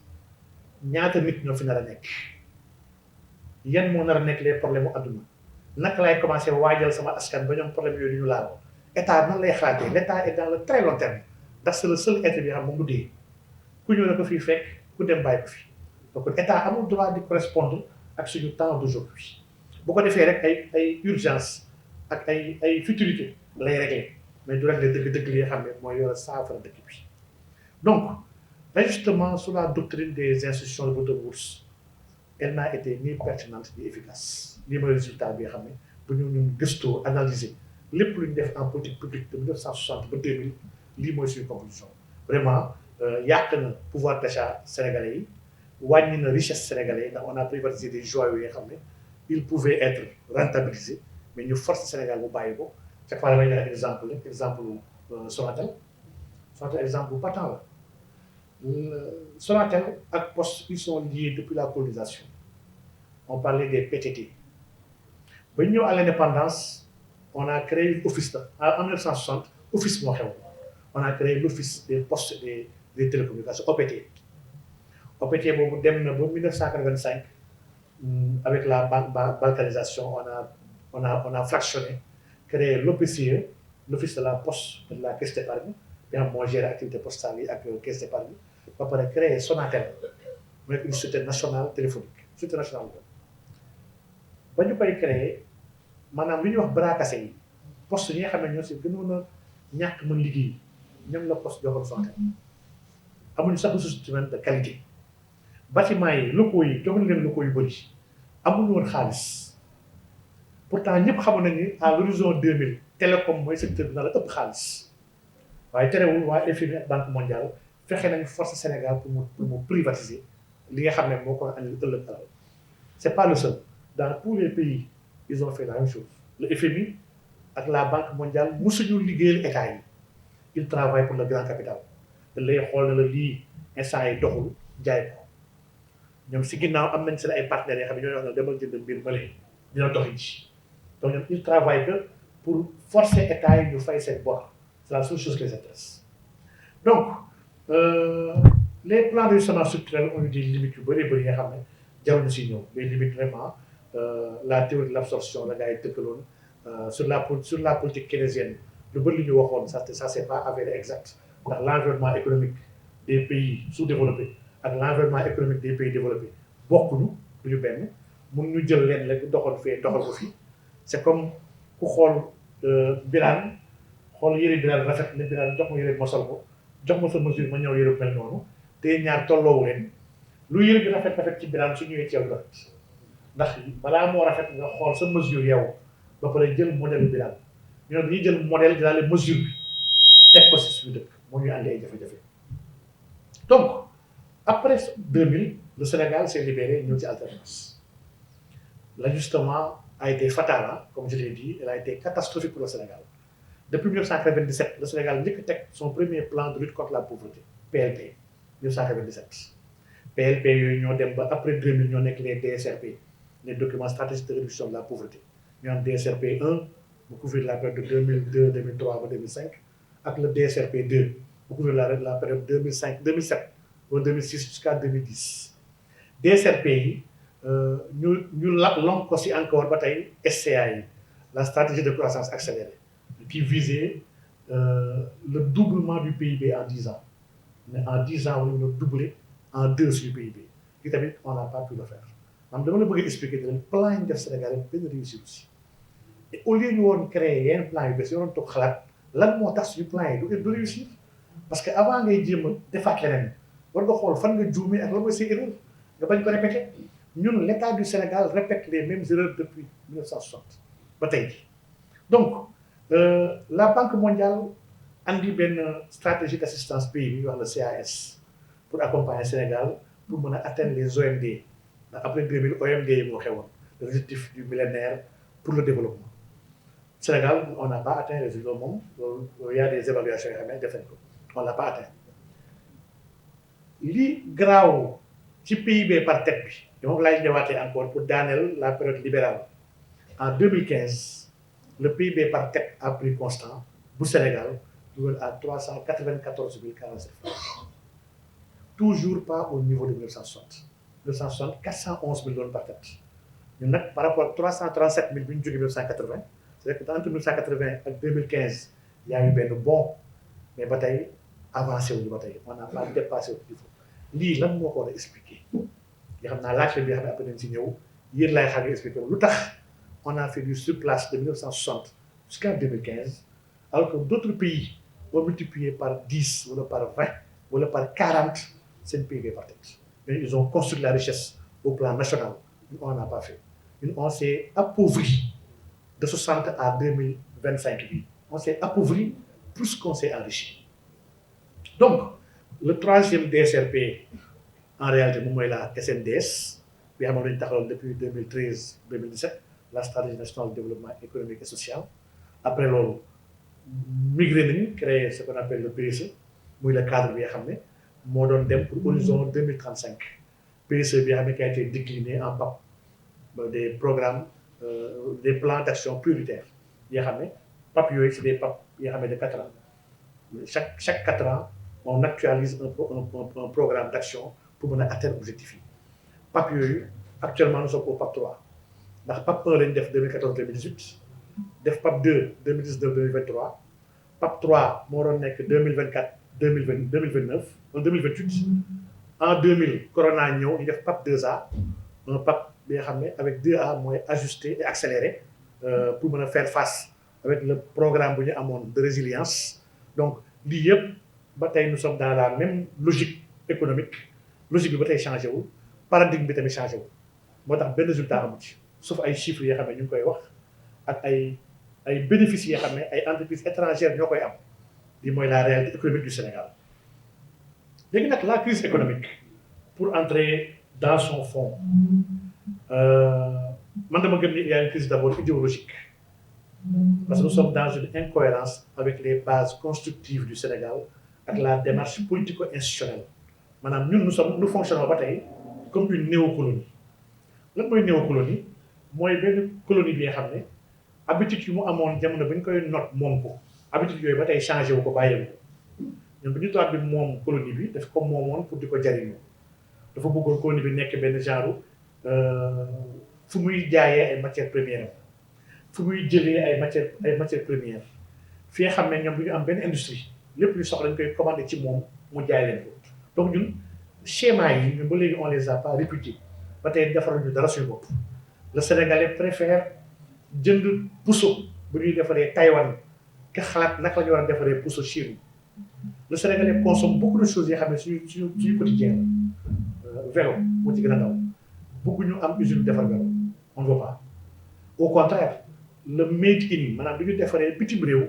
ñaata nit ñoo fi nar a nekk yan moo nar a nekk les problèmes mu àdduna naka lay commencé waajal sama askan ba ñoom problème yooyu du ñu laal état nan lay xalaatee l'état est dans le très long terme ndax c'est le seul être bi nga xam moom du dee ku ñëw na ko fii fekk ku dem bàyyi ko fi donc état amul droit di correspondre ak suñu temps d'aujourd'hui bu ko defee rek ay urgence ak ay futilité lay régler mais du régler dëgg-dëgg li nga xam ne mooy yor saafara dëkk bi donc l'ajustement sur la doctrine des institutions de bourse elle n'a été ni pertinente ni efficace lii mooy résultat bi nga xam ne bu ñu gëstoo analyser lépp lu ñu def en politique publique de 1960 ba 2000 lii mooy suñu conclusion vraiment yàq na pouvoir d'achat sénégalais yi wàññi na richesse sénégalais yi ndax on a privatisé des joyaux yi nga xam ne il pouvait être rentabilisé mais ñu force Sénégal bu bàyyi ko chaque fois damay joxe exemple Sonatel exemple bu patent la Sonatel ak Poste ils sont liés depuis la colonisation on parlait des PTT ba ñu ñëw à l'indépendance on a créé office en 1960 office moo xew on a créé l'office des postes des télécommunications OPT boobu dem na ba 1985 avec la balkanisation on a fractionné créé l'OPCE l'office de la poste de la caisse d'épargne bi am moo géré activité postale yi ak caisse d'épargne ba pare créé Sonatel mooy une société nationale téléphonique société nationale ba ñu koy créé maanaam li ñuy wax bras cassé yi poste yi nga xam ne ñoo si gënoon a ñàkk mën liggéey ñoom la poste joxoon Sonatel amuñu sax ressource humaine de qualité bâtiment yi locaux yi joxuñu leen locaux yu bëri amuñu woon xaalis pourtant ñëpp xamoon nañu ni à l'horizon 2000 télécom mooy secteur bi nar a ëpp xaalis waaye terewul waa FMI ak Banque mondiale fexe nañu force Sénégal pour mu privatiser li nga xam ne moo ko andi ëllëg alal c'est pas le seul dans tous les pays ils ont fait la même chose le FMI ak la Banque mondiale musuñu liggéeyal état yi ils travaillent pour le grand capital te lay xool na la lii instant yi doxul jaay ko ñoom si ginnaaw am nañ seen ay partenaires yoo xam ne ñoo wax ne demal jënd mbir bële dina doxi ci donc ñoom ils travaillent que pour forcer état yi ñu fay seen bor c'est la seule chose qui les intéresse donc les plans de justement structurels ont eu des limites yu bëri bëri nga xam ne jarul na si ñëw les limites vraiment la théorie de l'absorption la gars yi tëkkaloon sur la politique keynésienne lu bëri li ñu waxoon ça c'est pas avéré exact ndax l'environnement économique des pays sous-développés ak l'environnement économique des pays développés bokkuñu duñu benn mun ñu jël leen rek doxal fee doxal ko fii c'est comme ku xool Birane xool yëre Birane rafet ne Birane jox ma yëre ma sol ko jox ma sa mesure ma ñëw yëre mel noonu te ñaar tolloowu leen lu yëre bi rafet ci Birane su ñëwee ci yow rafet ndax balaa moo rafet nga xool sa mesure yow ba pare jël modèle Birane ñoom dañuy jël modèle dinaa leen mesure bi teg ko si suñu dëkk moo ñuy andi ay jafe-jafe donc après 2000 le Sénégal s'est libéré ñëw ci alternance l'ajustement a été fatal comme je l'ai dit il a été catastrophique pour le Sénégal depuis 1997 le Sénégal njëkk teg son premier plan de lutte contre la pauvreté PLP 1997 PLP yooyu ñoo dem ba après 2000 ñoo nekk les DSRP les documents stratégiques de réduction de la pauvreté ñu am DSRP 1 bu couvrir la période de 2002 2003 ba 2005 ak le DSRP 2 bu couvrir la période 2007 ba 2006 jusqu'à 2010 DSRP yi ñu lonk ko si encore ba tey SCA yi la stratégie de croissance accélérée qui visait le doublement du PIB en 10 ans mais en 10 ans on a doublé en 2 sur le PIB ki tamit on n'a pas pu le faire maanaam dama la bëgg expliquer leen plan yi ñu def Sénégal yi benn réussir aussi et au lieu ñu woon créer yenn plan yu bees yoo doon toog xalaat lan moo tax suñu plan yi du réussir parce que avant ngay jéem a defaat leneen war nga xool fan nga juumee ak lan mooy say erreur nga bañ ko répéter ñun l'État du Sénégal répète les mêmes erreurs depuis 1960 ba tey donc la Banque mondiale andi benn stratégie d'assistance pays bi ñuy wax le CAS pour accompagner Sénégal pour mën a atteindre les OMD ndax après 2000 OMD yi moo xewoon l'objectif du millénaire pour le développement Sénégal on n'a pas atteint les résultats moom loolu y a des évaluations yoo xam ne def nañ ko on l'a pas atteint li garaaw ci PIB par tête bi moom laay ñëwaatee encore pour daaneel la période libérale en 2015 le PIB par tête a pris constant bu Sénégal dugal à 394 047 francs toujours pas au niveau de 1960 1960 411 000 doon par tête ñun nag par rapport ak 337 000 bi ñu jógee 1980 c'est-à-dire que entre 1980 ak 2015 y a eu benn bond mais ba tey avancé wuñu ba tey on n'a pas dépassé au niveau lii lan moo ko war a expliquer nga xam naa laajte bi nga xam ne après nañ si ñëw yéen laay xam ne expliquer lu tax on a fait du surplace de 1960 jusqu'en 2015 alors que d'autres pays ont multiplié par 10 wala par 20 wala par 40 seen PIB par tête mais ils ont construit la richesse au plan national nous on n'a pas fait ñun on s'est appauvri de 60 à 2000 25 bi on s'est appauvri plus qu'on s'est enrichi. Donc le troisième DSRP en réalité moom mooy la SNDS bi xam ne dañu taxawal depuis 2013 2017 la stratégie nationale de développement économique et social. Après loolu migré nañu créer ce qu'on appelle le PSE muy le cadre bi nga xam ne moo doon dem pour horizon 2035 PSE bi nga xam ne qui a été décliné en PAP des programmes des plans d'action prioritaires yi nga xam ne PAP yooyu c'est des PAP yi nga xam ne de 4 ans chaque 4 ans on actualise un programme d'action pour mën a atteindre objectif yi PAP yooyu actuellement nous sommes au PAP 3 ndax PAP 1 lañu def 2014 2018 def PAP 2 2019 2023 PAP 3 moo doon nekk 2024 2029 2028 en 2000 corona ñëw ñu def PAP 2A un PAP bi nga xam ne avec 2A mooy ajuster et accélérer pour mën a faire face avec le programme bu ñu amoon de résilience. Donc lii yëpp ba tey nous sommes dans la même logique économique logique bi ba tey changé wul paradigme bi tamit changé wul moo tax benn résultat amu ci sauf ay chiffres yoo xam ne ñu ngi koy wax ak ay bénéfices yoo xam ne ay entreprises étrangères ñoo koy am lii mooy la réalité économique du Sénégal. léegi nag la crise économique pour entrer dans son fond man dama gëm ni il y a une crise d'abord idéologique parce que nous sommes dans une incohérence avec les bases constructives du Sénégal ak la démarche politico-institutionnelle maanaam ñun nous fonctionnons ba tey comme une néocolonie. lan mooy néocolonie mooy benn colonie bi nga xam ne habitude yu mu amoon jamono ba ñu koy not moom ko habitude yooyu ba tey changé wu ko bàyyeewu ko ñun bu ñu tubaab bi moom colonie bi daf ko moomoon pour di ko jariñoo dafa bëggoon colonie bi nekk benn genre fu muy jaayee ay matières premières fu muy jëlee ay matières premières fi nga xam ne ñoom du ñu am benn industrie lépp lu soxla dañ koy commandé ci moom mu jaay leen ko donc ñun schéma yi ñun ba léegi on les a pas répudiés ba tey defaruñu dara suñu bopp. Le Sénégalais préfère jënd puso bu ñuy defaree Taïwan ka xalaat naka la ñu war a defaree puso Chine. Le Sénégalais consomme beaucoup de choses yoo xam ne suñu quotidien la vélo moo ci gën a ndaw bëgguñu am usine defar vélo on ne veut pas. Au contraire le made in maanaam du ñu defaree bitim réew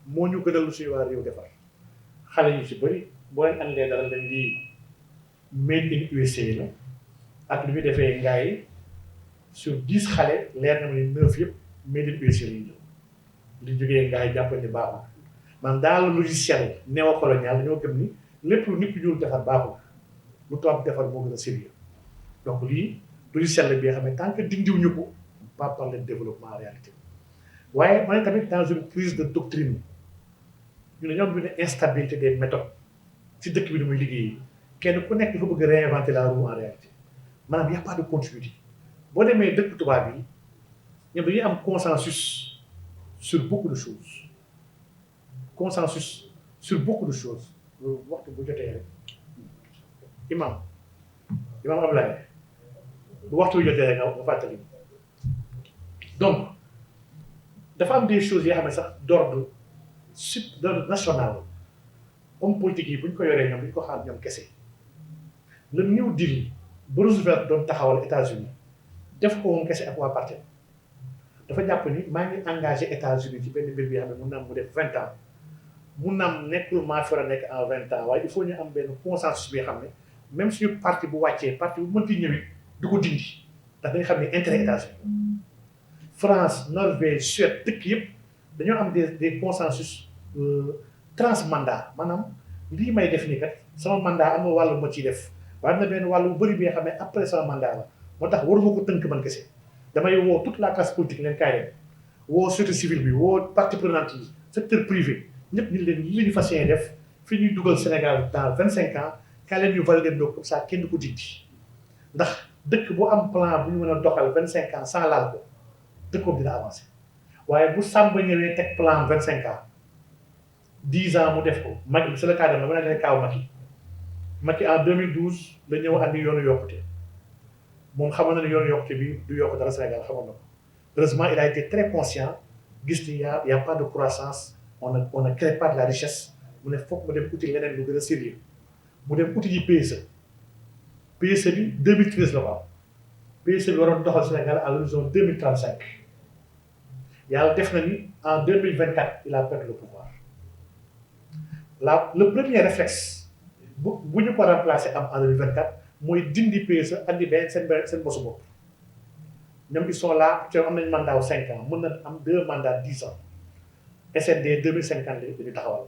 moo ñu gënal lu suñu waa réew defar xale yu ci bëri boo leen andee dara dañ di made in USA la ak lu ñu defee ngaay sur 10 xale leer na ma ni 9 yëpp made in USA lañu ñëw li jógee ngaay jàpp ni baaxul man dans le logiciel néocolonial dañoo gëm ni lépp lu nit ku ñuul defar baaxul lu tubaab defar moo gën a sérieux donc lii logiciel la bi nga xam ne tant que dindiwuñu ko pas parler de développement en réalité waaye man tamit dans une crise de doctrine ñu ne ñoom une instabilité des méthodes ci dëkk bi ni muy liggéey kenn ku nekk dafa bëgg réinventer la roue en réalité maanaam y a pas de continuité boo demee dëkk tubaab yi ñoom dañuy am consensus sur beaucoup de choses waxtu bu jotee rek imam Ablaye bu waxtu bu jotee rek nga fàttali donc dafa am des choses yoo xam ne sax d'ordre national homme politique yi bu ñu ko yoree ñoom bu ñu ko xaar ñoom kese le New Deal ba Roosevelt doon taxawal États-Unis def ko woon kese ak waa parti dafa jàpp ni maa ngi engagé États-Unis ci benn mbir bi xam ne mun na am mu def 20 ans mun na am nekkul maa fi war a nekk en 20 ans waaye il faut ñu am benn consensus bi xam ne même suñu parti bu wàccee parti bu mënti ñëwit du ko dindi ndax dañu xam ne intérêt États-Unis France Norvège Suède dëkk yëpp dañoo am des consensus transmandat maanaam lii may def nii kat sama mandat am na wàllu ma ciy def waaye am na benn wàllu bu bëri bi nga xam ne après sama mandat la moo tax waruma ko tënk man kese damay woo toute la classe politique leen kaay leen woo société civile bi woo partie prenante yi secteur privé ñëpp ñu leen li ñu fas yéene def fi ñuy dugal Sénégal dans 25 ans kaay leen ñu valider ndoo comme ça kenn du ko dindi ndax dëkk bu am plan bu ñu mën a doxal 25 ans sans laal ko dëkk boobu dina avancé waaye bu Samba ñëwee teg plan 25 ans 10 ans mu def ko Macky c'est le cas de ma ne kaaw Macky en 2012 la ñëw andi yoonu yokkute moom xamoon na ne yoonu yokkute bi du yokk dara Sénégal xamoon na ko heureusement il a été très conscient gis ni y a pas de croissance on ne crée pas de la richesse mu ne foog mu dem uti leneen lu gën a sérieux mu dem uti ji PSE bi 2013 la ko am PSE bi waroon doxal Sénégal à l'horizon 2035 yàlla def na ni en 2024 il a perdu le pouvoir le premier réflexe bu ñu ko remplacer am en 2024 mooy dindi PSE andi benn seen bosu bopp ñoom ils sont là te am nañ mandat wu 5 ans mën na am 2 mandats 10 ans SND 2050 la ñu taxawal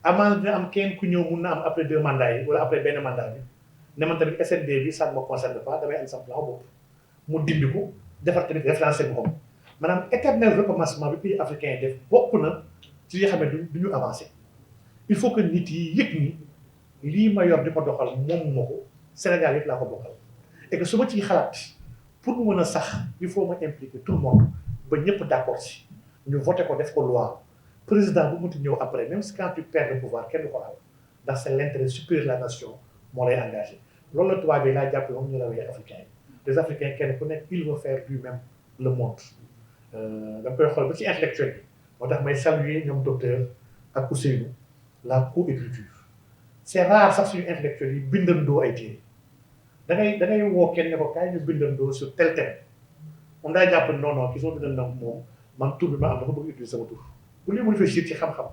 amaana dina am kenn ku ñëw mun na am après 2 mandats yi wala après benn mandat bi ne man tamit SND bi ça ne me concerne pas damay am sama plan bopp mu dindi ko defar tamit référence boppam maanaam éternel recommencement bi pays africain yi def bokk na ci li nga xam ne du ñu avancé il faut que nit yi yëg ni lii ma yor di ko doxal moom moo ko Sénégal yëpp laa ko bokkal et que su ma ciy xalaat pour mu mën a sax il faut ma impliquer tout le monde ba ñëpp d'accord si ñu voté ko def ko loi président bu muti ñëw après même si quand tu perds le pouvoir kenn du ko laal ndax c'est l'intérêt supérieur de la nation moo lay engagé loolu la tubaab yi laa jàpp moom ñu la wéy africains yi les africains kenn ku nekk il veut faire lui-même le monde da nga koy xool ba ci intellectuel bi moo tax may saluer ñoom docteur ak Ousseynou la co-écriture c'est rare sax suñu intellectuels yi bindandoo ay téere da ngay woo kenn ne ko kaay ñu bindandoo sur tel thème moom daa jàpp non ki soo bindandoo moom man tur bi ma am dafa bëgg utiliser sama tur bu lii mu réfléchir ci xam-xam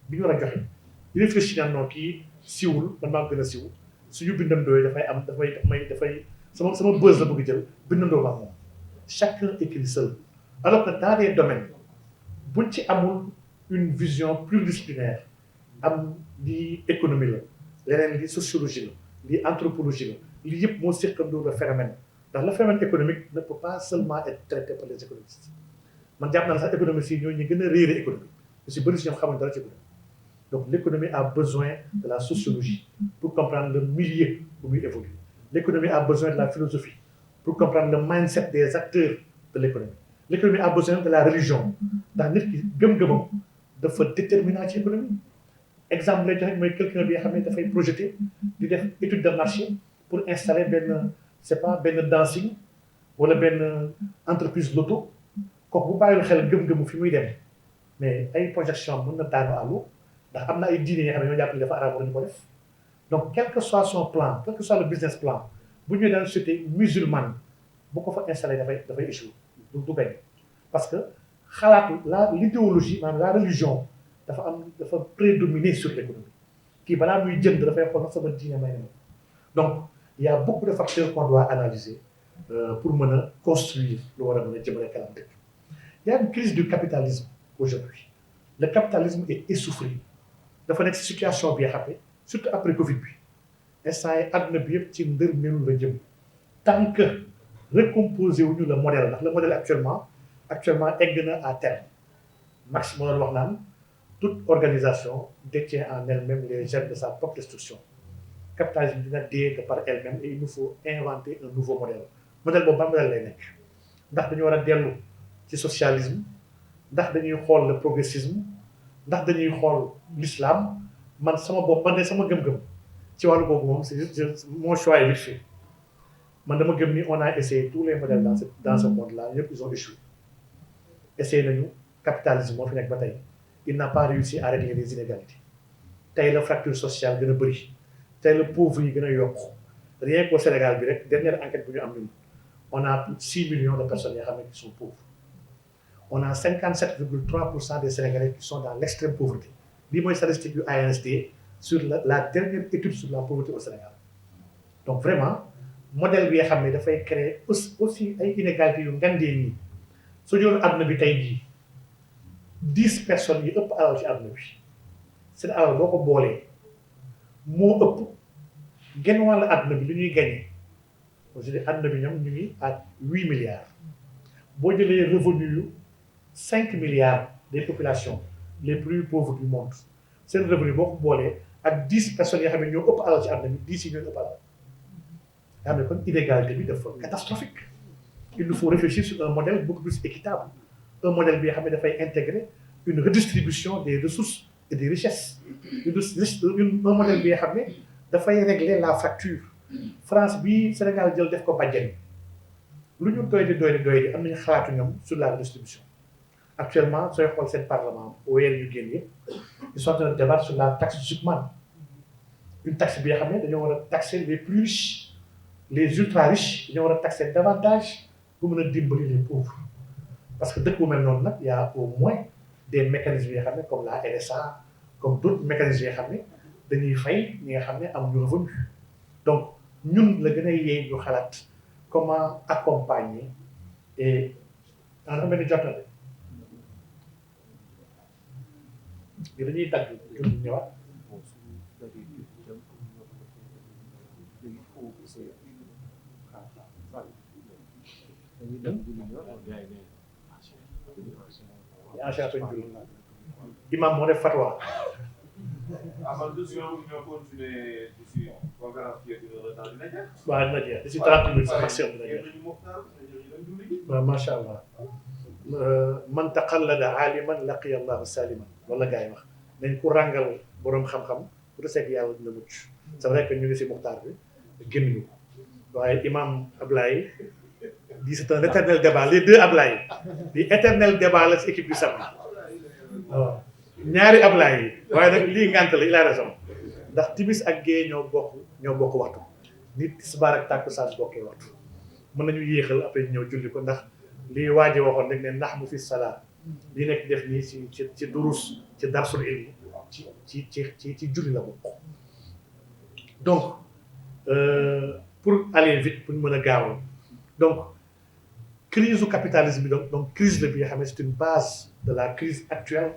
bi ñu war a joxe di réfléchir naan non kii siwul man maa gën a siw suñu bindandoo yi dafay am dafay sama buzz la bëgg jël bindandoo ma moom chacun écrit seul alors que dans des domaines buñ ci amul une vision pluridisciplinaire am lii économie la leneen lii sociologie la lii anthropologie la lii yëpp moo seqandoo le phénomène ndax le phénomène économique ne peut pas seulement être traité par les économistes man jàpp naa ne sax économistes yi ñoo ñu gën a réere économie ñu si bëri si ñoom xamuñ dara ci économie donc l'économie a besoin de la sociologie pour comprendre le milieu où muy évoluer l'économie a besoin de la philosophie pour comprendre le mindset des acteurs de l'économie l'économie a besoin de la religion ndax nit ki gëm-gëmam dafa déterminant ci économie exemple lay joxe mooy quelqu'un bi nga xam ne dafay projeter di def étude de marché pour installer benn c'est pas benn dancing wala benn entreprise loto kooku bu bàyyil xel gëm-gëmu fi muy dem mais ay projection mën na daanu àllu ndax am na ay diine yoo xam ne ñoo jàpp ne dafa arabe ñu ko def donc quel que soit son plan quel que soit le business plan bu ñëwee dans une société musulmane bu ko fa installé dafay échouer du gañ parce que xalaatu l'idéologie maanaam la religion dafa prédominer sur l'économie kii balaa muy jënd dafay xool nag sama diine may na donc il y a beaucoup de facteurs qu'on doit analyser pour mën a construire lu war a mën a jëmale kanam dëkk. Il y a une crise du capitalisme aujourd'hui le capitalisme est essoufflé dafa nekk situation bi nga xam ne surtout après Covid bi instant yi àdduna bi yëpp ci ndër melu la jëm tant que recomposer wuñu le modèle ndax le modèle actuellement egg na à terme Marx moo doon wax naan toute organisation détient en elle-même les germes de sa propre destruction capitalisme dina dee de par elle-même et il nous faut inventer un nouveau modèle boobu ban modèle lay nekk ndax dañu war a dellu ci socialisme ndax dañuy xool le progressisme ndax dañuy xool l'islam man sama bopp man de sama gëm-gëm ci wàllu boobu moom c'est mon choix est vite fait man dama gëm ni on a essayé tous les modèles dans ce monde-là ñëpp ils ont échoué essayé nañu capitalisme moo fi nekk ba tey il n'a pas réussi à régler les inégalités tey la fracture sociale gën a bëri tey la pauvre yi gën a yokku rien qu'au Sénégal bi rek dernière enquête bu ñu am ñun on a plus de 6 millions de personnes yoo xam ne qui sont pauvres on a 57,3% des Sénégalais qui sont dans l'extrême pauvreté lii mooy statistique yu ANSD sur la dernière étude sur la pauvreté au Sénégal donc vraiment modèle bi nga xam ne dafay créer aussi ay inégalités yu ngandee nii soo jëloon àdduna bi tey jii 10 personnes yi ëpp alal ci àdduna bi seen alal boo ko boolee moo ëpp genn wàll àdduna bi lu ñuy gagné aujourd'hui àdduna bi ñoom ñu ngi à 8 milliards boo jëlee revenu yu 5 milliards des populations les plus pauvres du monde seen revenu boo ko boolee ak 10 personnes yoo xam ne ñoo ëpp alal ci àdduna bi 10 yi ñoo ëpp alal nga xam ne kon inégalité bi dafa catastrophique il nous faut réfléchir sur un modèle beaucoup plus équitable un modèle bi nga xam ne dafay intégrer une redistribution des ressources et des richesses un modèle bi nga xam ne dafay régler la fracture France bi Sénégal jël def ko bàjjen lu ñu doy di am nañu xalaatu ñoom sur la redistribution actuellement sooy xool seen parlement weer yu génn yëpp ils sont en train de débattre sur la taxe Zuckman une taxe bi nga xam ne dañoo war a taxer les plus riches les ultra riches dañoo war a taxer davantage pour mën a dimbali les pauvres parce que dëkk bu mel noonu nag y a au moins des mécanismes yoo xam ne comme la RSA comme d'autres mécanismes yoo xam ne dañuy fay ñi nga xam ne amuñu revenu donc ñun la gën a yee ñu xalaat comment accompagner et en amee ni jot na de dañuy dagg ñu ñëwaat imam moo def fatwa avant de ñoo continuer d'ici conférence qui est une heure de temps dina jeex. waaw dina jeex d'ici 30 minutes sax maximum dina jeex waaw macha allah man taqallada aaliman laqiya allahu saliman loolu la gars yi wax nañ ku ràngal boroom xam-xam bu desee ak yàlla dina mucc c'est vrai que ñu ngi si muxtaar bi génn ñu ko waaye imam Ablaye di c'est un éternel débat les deux Ablaye di éternel débat la si équipe du samedi waaw ñaari Ablaye yi waaye nag lii ngànt la il a raison ndax timis ak gée ñoo bokk waxtu nit tisbaar ak tàkkusaan bokkee waxtu mën nañu yéexal après ñëw julli ko ndax lii waaji waxoon rek ne nax mu fi salaat lii nekk def nii ci durus ci darsul ilmi ci julli la bokk donc pour aller vite pour ñu mën a gaawal donc crise du capitalisme bi donc crise la bi nga xam ne c'est une base de la crise actuelle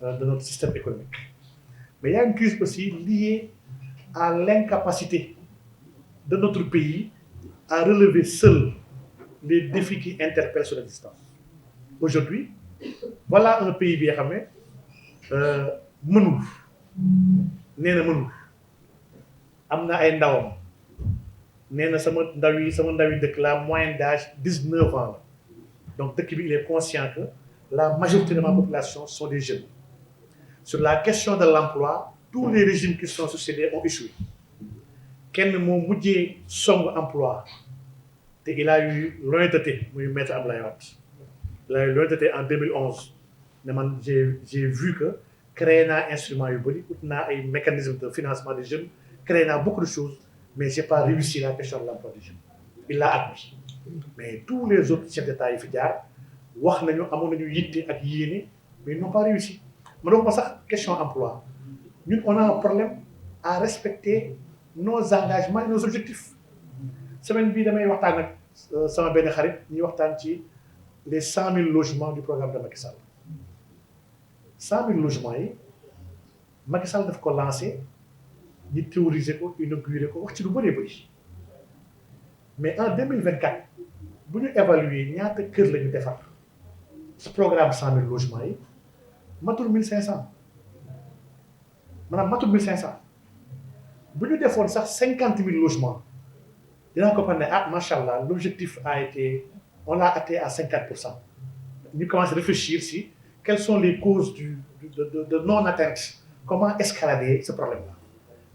de notre système économique mais il y a une crise aussi liée à l'incapacité de notre pays à relever seul les défis qui interpellent son existence aujourd'hui voilà un pays bi nga xam ne mënul nee na mënul am na ay ndawam nee na sama ndawi dëkk la moyenne d'âge 19 ans la donc dëkk bi il est conscient que la majorité de ma population sont des jeunes sur la question de l'emploi tous les régimes qui sont succédés ont échoué kenn moo mujjee song emploi te il a eu l'honnêteté muy maître Abdoulaye Wade il a eu l'honnêteté en 2011 ne man j'ai vu que créé naa instrument yu bëri ut naa ay mécanismes de financement des jeunes créé naa beaucoup de choses mais j'ai pas réussi la question de l'emploi des jeunes il l'a admis mais tous les autres chefs d'État yi fi jaar wax nañu amoon nañu yitte ak yéene mais ils n'ont pas réussi ma doon ma sax question emploi ñun on a un problème à respecter nos engagements et nos objectifs semaine bii damay waxtaan ak sama benn xarit ñuy waxtaan ci les 100 000 logements du programme de Macky Sall 100 000 logements yi Macky Sall daf ko lancé ñu théoriser ko inaugurer ko wax ci lu bëree bëri mais en 2024 bu ñu évaluer ñaata kër la ñu defar ce programme 100 000 logements yi matul 1500 maanaam matul 1500 bu ñu defoon sax 50 000 logements dinaa ko xam ne ah macha allah l'objectif a été on l'a atteint à 50%. ñu commence à réfléchir si quelles sont les causes de non-atteinte comment escalader ce problème-là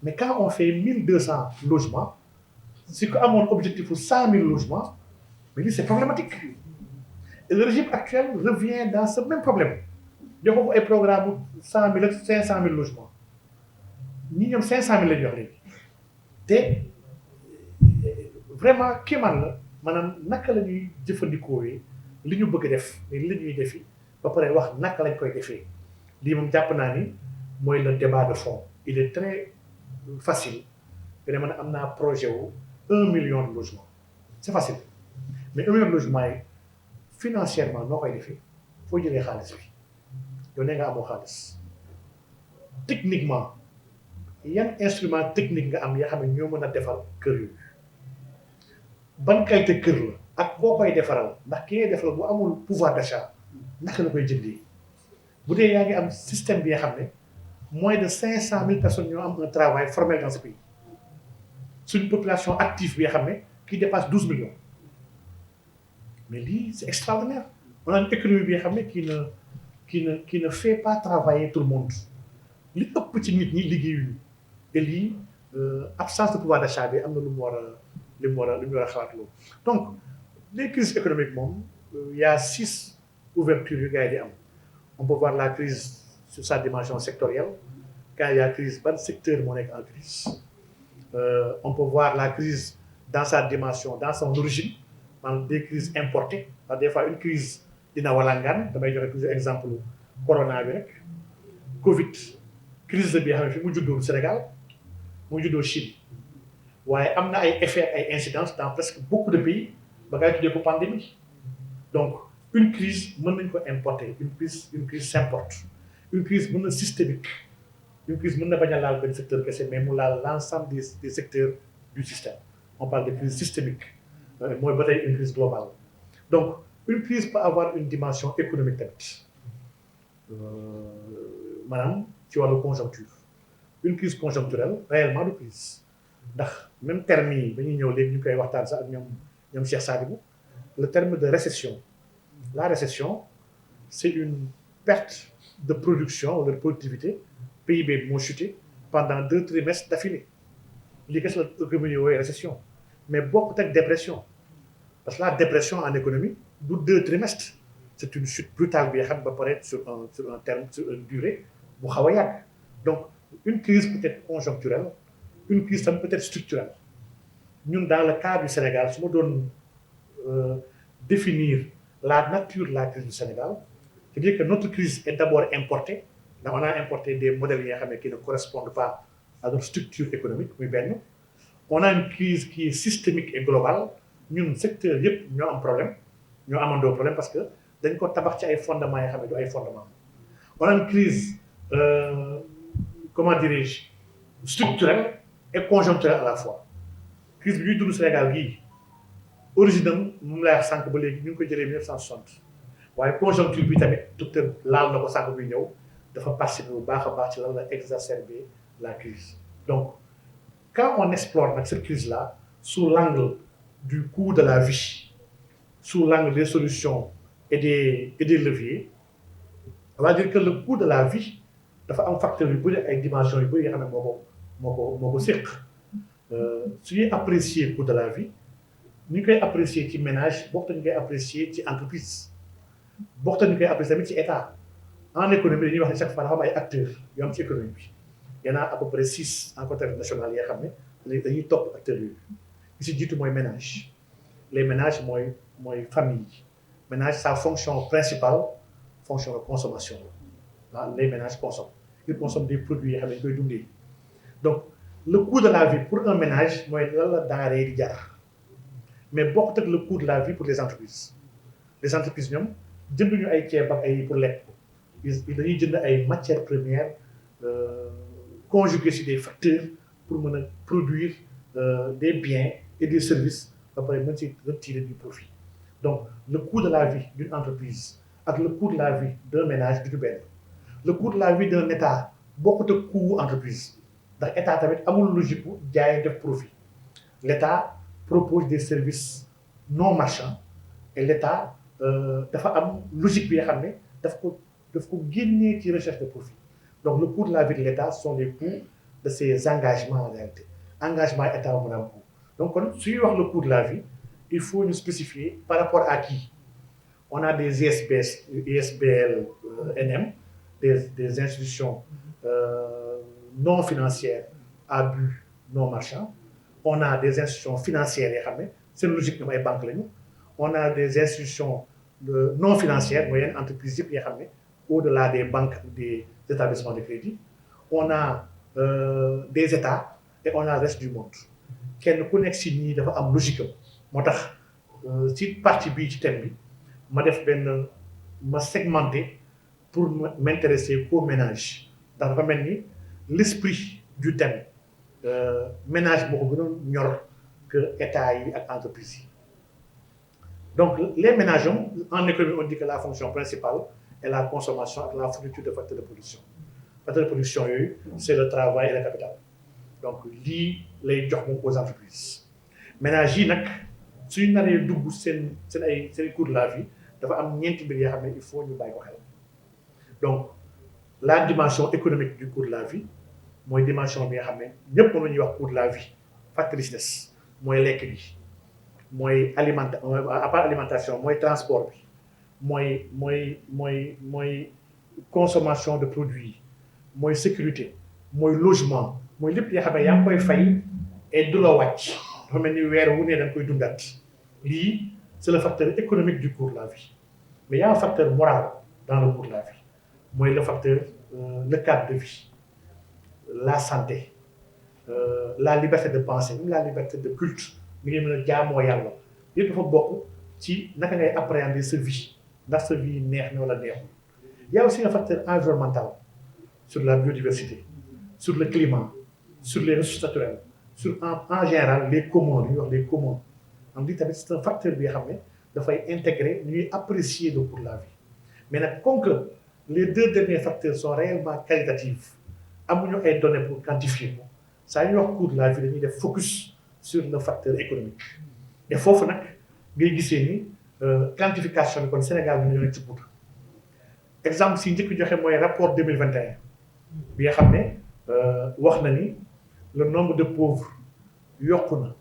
mais quand on fait 1200 logements si ko amoon objectif pour 100 000 logements mais lii c'est problématique et le régime actuel revient dans ce même problème jox ko ay programme 100 000 ak 500 000 logements ñi ñoom 500 000 la ñu jox léegi te vraiment kéemaan la maanaam naka la ñuy jëfandikoo li ñu bëgg a def mais li ñuy defi ba pare wax naka lañ koy defee lii moom jàpp naa ni mooy le débat de fond il est très facile que ne man am naa projet wu 1 million de logements c'est facile mais 1 million de logements yi financièrement noo koy defee foo jëlee xaalis bi yow nee nga amoo xaalis techniquement yan instrument technique nga am yoo xam ne ñoo mën a defar kër yooyu ban qualité kër la ak boo koy defaral ndax ki ngay defaral bu amul pouvoir d'achat naka la koy jëndee bu dee yaa ngi am système bi nga xam ne moins de 500 000 personnes ñoo am un travail formel dans ce pays suñu population active bi nga xam ne qui dépasse 12 millions mais lii c'est extraordinaire on a une économie bi nga xam ne qui ne fait pas travailler tout le monde li ëpp ci nit ñi liggéeyuñu et lii absence de pouvoir d'achat bi am na lu mu war a xalaat loolu donc les crises économiques moom il y a 6 ouvertures yu gars yi di am on peut voir la crise sur sa dimension sectorielle quand il y a crise ban secteur moo nekk en crise on peut voir la crise dans sa dimension dans son origine maanaam des crises importées des fois une crise dina walangaan damay joxe toujours exemple corona bi rek Covid crise bi xam ne fi mu juddoo Sénégal mu juddoo Chine waaye am na ay effets ay incidences dans presque beaucoup de pays ba ngay tuddee ko pandémie donc une crise mën nañ ko importer une crise s'importe une crise mën na systémique une crise mën na bañ a laal benn secteur kese mais mu laal l'ensemble des secteurs du système on parle de crise systémique mooy ba tey une crise globale donc une crise peut avoir une dimension économique tamit maanaam ci wàllu conjoncture une crise conjoncturelle réellement de crise ndax même terme yi ba ñuy ñëw léegi ñu koy waxtaan sax ak ñoom Cheikh Sadibou le terme de récession la récession c'est une perte de production ou de productivité PIB bi moo chuté pendant 2 trimestres d'affilée lii kese la économie wooyu récession mais bokkut ak dépression parce que la dépression en économie du 2 trimestres c'est une chute brutale bi xam ba pare sur un terme sur une durée bu xaw a yàgg donc une crise peut-être conjoncturelle une crise tam peut-être structurelle ñun dans le cas du Sénégal su ma doon définir la nature de la crise du Sénégal c'est-à-dire que notre crise est d'abord importée ndax on a importé des modèles yi nga xam ne qui ne correspondent pas à notre structure économique muy benn on a une crise qui est systémique et globale ñun secteur yëpp ñoo am problème ñoo amandoo problème parce que dañ ko tabax ci ay fondements yoo xam ne du ay fondements on a une crise comment dirais-je structurelle et conjoncturelle à la fois crise bi ñuy dund Sénégal gii origine moom lay wax sànq ba léegi ñu ngi koy jëlee 1960 waaye conjoncture bi tamit docteur laal na ko sànq bi ñëw dafa participer bu baax a baax ci lan la exacerber la crise donc quand on explore nag cette crise là sous l'angle du coût de la vie sous l'angle des solutions et des leviers on va dire que le coût de la vie dafa am facteur yu bëri ay dimensions yu bëri yoo xam ne moo ko séq su ñuy apprécier coût de la vie ñu koy apprécier ci ménage bokk ñu koy apprécier ci entreprise bokk ñu koy apprécier tamit ci état en économie dañuy wax ne chaque fois dafa am ay acteurs yu am ci économie bi y en a à peu près 6 en contexte national yoo xam ne dañuy topp acteurs yooyu li si jiitu mooy ménage les ménages mooy famille ménage sa fonction principale fonction de consommation la les ménages consomment ils consomment des produits yoo xam ne dañ koy dundee donc le coût de la vie pour un ménage mooy lan la denrée di jar mais bokkut ak le coût de la vie pour les entreprises ñoom jënduñu ay ceeb ak ay pour lekk dañuy jënd ay matières premières conjuguées sur des facteurs pour mën a produire des biens et des services ba pare mën ci retirer du profit donc le coût de la vie d'une entreprise ak le coût de la vie d'un ménage du benn le coût de la vie d'un état bokkut ak coût entreprise ndax état tamit amul logique bu jaay def profit l'état propose des services non marchands et l'état dafa am logique bi nga xam ne daf ko génnee ci recherche de profit donc le coût de la vie de l'état sont les coûts de ses engagements en réalité engagement état mën a am coût donc kon suy wax le coût de la vie il faut ñu spécifier par rapport à qui on a des ISBL NM des institutions non financières à but non marchand on a des institutions financières yoo xam ne seen logique ñoom ay banques lañu on a des institutions non financières mooy yenn entreprises yëpp yoo xam ne au-delà des banques ou des établissements de crédit on a des États et on a le reste du monde kenn ku nekk si ñii dafa am logique am moo tax ci partie bii ci thème bi ma segmenté pour m'intéresser qu'au ménage ndax dafa mel ni l'esprit du thème ménage moo ko gënoon ñor que état yi ak entreprise yi donc les ménages en économie on dit que la fonction principale est la consommation ak la fourniture de facteurs de production yooyu c'est le travail et le capital donc lii lay jox moom aux entreprises ménages yi nag suñu naree dugg seen coût de la vie dafa am ñeenti mbir yoo xam ne il faut ñu bàyyi ko xel donc la dimension économique du coût de la vie mooy dimension bi nga xam ne ñëpp moom la ñuy wax coût de la vie factrice des mooy lekk bi mooy alimentation mooy transport bi mooy consommation de produits yi mooy sécurité mooy logement mooy lépp yoo xam ne yaa ngi koy fay et du la wàcc dafa mel ni weer wu ne da nga koy dundaat lii c'est le facteur économique du coût de la vie mais il y a un facteur moral dans le coût de la vie mooy le facteur le cadre de vie la santé la liberté de penser même la liberté de culte mi ngi mën a jaamoo yàlla yëpp dafa bokk ci naka ngay appréhender sa vie ndax sa vie neex na wala neexul. Il y a aussi un facteur environnemental sur la biodiversité sur le climat sur les ressources naturelles sur en général les communs li ñuy wax les communs on dit tamit c'est un facteur bi nga xam ne dafay intégrer ñuy apprécier le coût de la vie mais nag comme que les deux derniers facteurs sont réellement qualitatifs amuñu ay données pour quantifier ko saa ñuy wax coût de la vie dañuy def focus sur le facteur économique et foofu nag ngay gisee ni quantification bi kon Sénégal bi ñu nekk ci bout exemple si njëkk joxe mooy rapport 2021 bi nga xam ne wax na ni le nombre de pauvres yokku na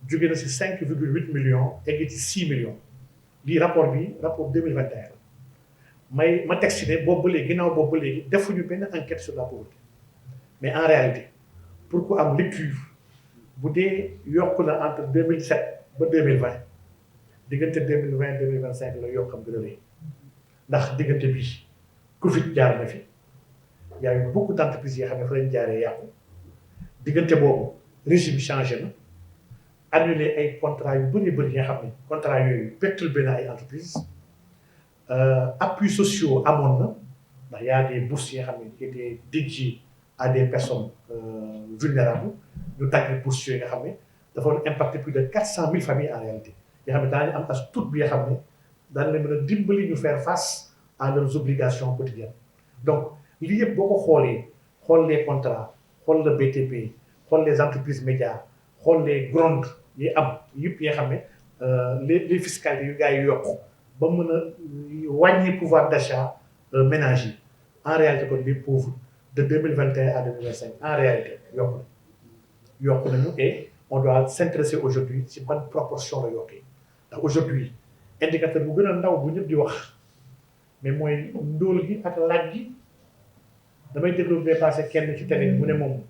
jóge na si 5,8 millions egg ci 6 millions lii rapport 2021 la ma teg si ne boobu ba léegi ginnaaw boobu ba léegi defuñu benn enquête sur la pauvreté mais en réalité pour ku am lecture bu dee yokku na entre 2007 ba 2020 diggante 2020 2025 la yokkam gën a rëy ndax diggante bi Covid jaar na fi y a eu beaucoup d'entreprises yoo xam ne fa lañ jaaree yàqu diggante boobu régime changé na annulé ay contrats yu bëri yi nga xam ne contrats yooyu perturbé na ay entreprises appuis sociaux amoon na ndax y a des bourses yi nga xam ne qui étaient dédiées à des personnes vulnérables ñu tàgg bourses yooyu nga xam ne dafa doon impacté plus de 400 000 familles en réalité yoo xam ne daañu am as tuut bi nga xam ne daan leen mën a dimbali ñu faire face à leurs obligations quotidiennes donc lii yëpp boo ko xoolee xool les contrats xool le BTP xool les entreprises médias xool les grondes yi am yëpp yi nga xam ne les fiscalités yu gars yi yokk ba mën a wàññi pouvoir d'achat ménage yi en réalité kon les pauvres de 2021 à 2025 en réalité yokk nañu et on doit s'intéresser aujourd'hui ci ban proportion la yokkee ndax aujourd'hui indicateur bu gën a ndaw bu ñëpp di wax mais mooy ndóol gi ak laaj gi damay déglu bee passé kenn ci télé mu ne moom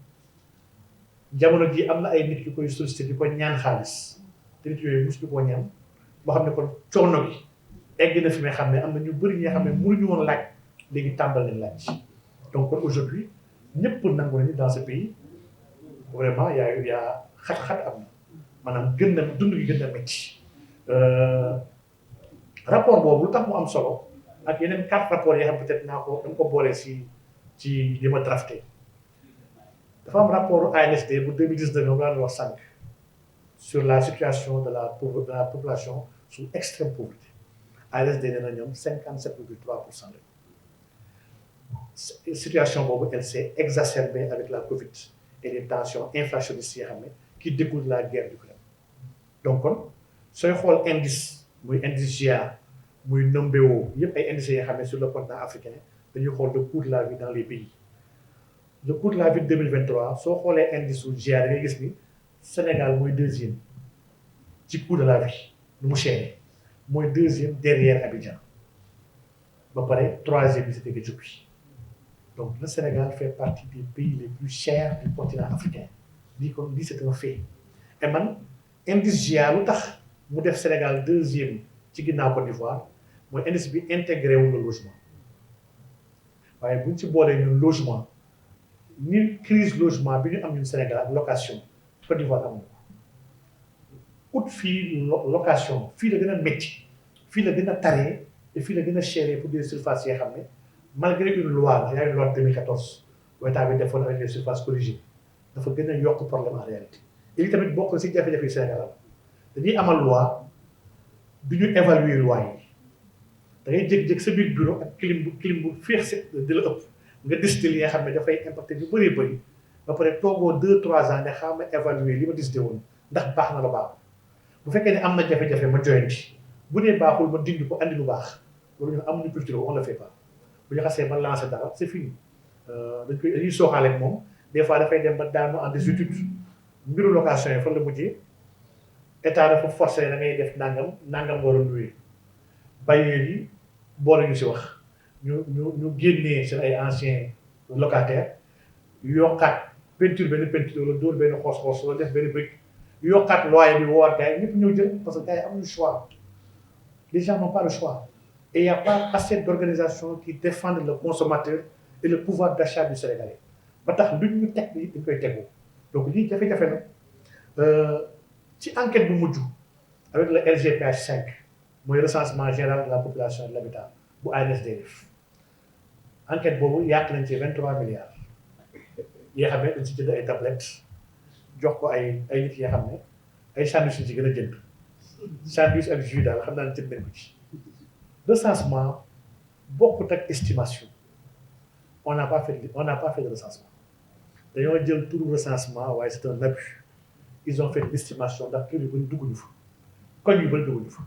jamono ji am na ay nit yu koy sollicité di ko ñaan xaalis te nit yooyu mosuñu koo ñaan boo xam ne kon coono gi egg na fi nga xam ne am na ñu bëri ñi nga xam ne mënuñu woon laaj léegi tàmbal nañ laaj donc kon aujourd'hui ñëpp nangu nañu dans ce pays vraiment y a xat-xat am na maanaam gën na dund gi gën na métti rapport boobu lu tax mu am solo ak yeneen 4 rapports yoo xam peut-être dama ko boole ci li ma drafté dafa am rapport ANSD bu 2019 moom laa doon wax sànq sur la situation de la population sous extrême pauvreté ANSD nee na ñoom 57,3% la situation boobu elle s'est exacerbée avec la Covid et les tensions inflationnistes yoo xam ne qui découlent de la guerre d'Ukraine donc kon sooy xool indice muy indice GIA muy Numbeo yëpp ay indices yoo xam ne sur le continent africain dañuy xool le coût de la vie dans les pays le coût de la vie 2023 soo xoolee indice su GIA da ngay gis ni Sénégal mooy deuxième ci coût de la vie nu mu cher mooy deuxième derrière Abidjan ba pare troisième bi c'était Éthiopie donc le Sénégal fait partie des pays les plus chers du continent africain lii kon lii c'est un fait et man indice GIA lu tax mu def Sénégal deuxième ci ginnaaw Côte d'Ivoire mooy indice bi intégré wu le logement waaye buñ ci boolee ñun logement ni crise logement bi ñu am ñun Sénégal ak location Côte d'Ivoire am na ko ut fii location fii la gën a métti fii la gën a taree et fii la gën a chéré pour des surfaces yoo xam ne malgré une loi il y a une loi de 2014 bu état bi defoon avec les surfaces corrigées dafa gën a yokk problème en réalité et li tamit bokk si jafe-jafe yi Sénégal dañuy amal loi du ñu évaluer loi yi da ngay jékki-jékki sa biir bureau ak clim bu féex di la ëpp nga décider li nga xam ne dafay impacté ñu bëree bëri ba pare toogoo 2-3 ans ne xam nga évaluer li ma décidé woon ndax baax na la baax bu fekkee ne am na jafe-jafe ma joyanti bu dee baaxul ma dindi ko andi lu baax loolu ñun amuñu culture on le fait pas bu ñu xasee ba lancer dara c'est fini dañuy sooxaale ak moom des fois dafay dem ba daanu en désuétude mbiru location yi fan la mujjee état dafa forcé da ngay def nangam nga war a loué bailleurs yi boole ñu si wax ñu génnee seen ay anciens locataires yokkaat peinture benn peinture wala dóor benn xoos-xoos wala def benn brique yokkaat loyer bi woowaat gars yi ñëpp ñëw jël parce que gars yi amuñu choix les gens n'ont pas le choix et il n'y a pas assez d'organisations qui défendent le consommateur et le pouvoir d'achat du Sénégalais ba tax luñ ñu teg nii dañ koy tegoo donc lii jafe-jafe na ci enquête bu mujj avec le RGPH 5 mooy recensement général de la population et de l'habitat bu ANSD def enquête boobu yàq nañ ci 23 milliards yoo xam ne dañ ci jënd ay tablettes jox ko ay nit yoo xam ne ay sandwich ci gën a jënd sandwich ak jus daal xam naa ne jënd nañ ko ci recensement bokkut ak estimation on n'a pas fait de recensement dañoo jël turu recensement waaye c'est un abus ils ont fait l'estimation ndax kër yu bëri dugguñu fa koñ yu bëri dugguñu fa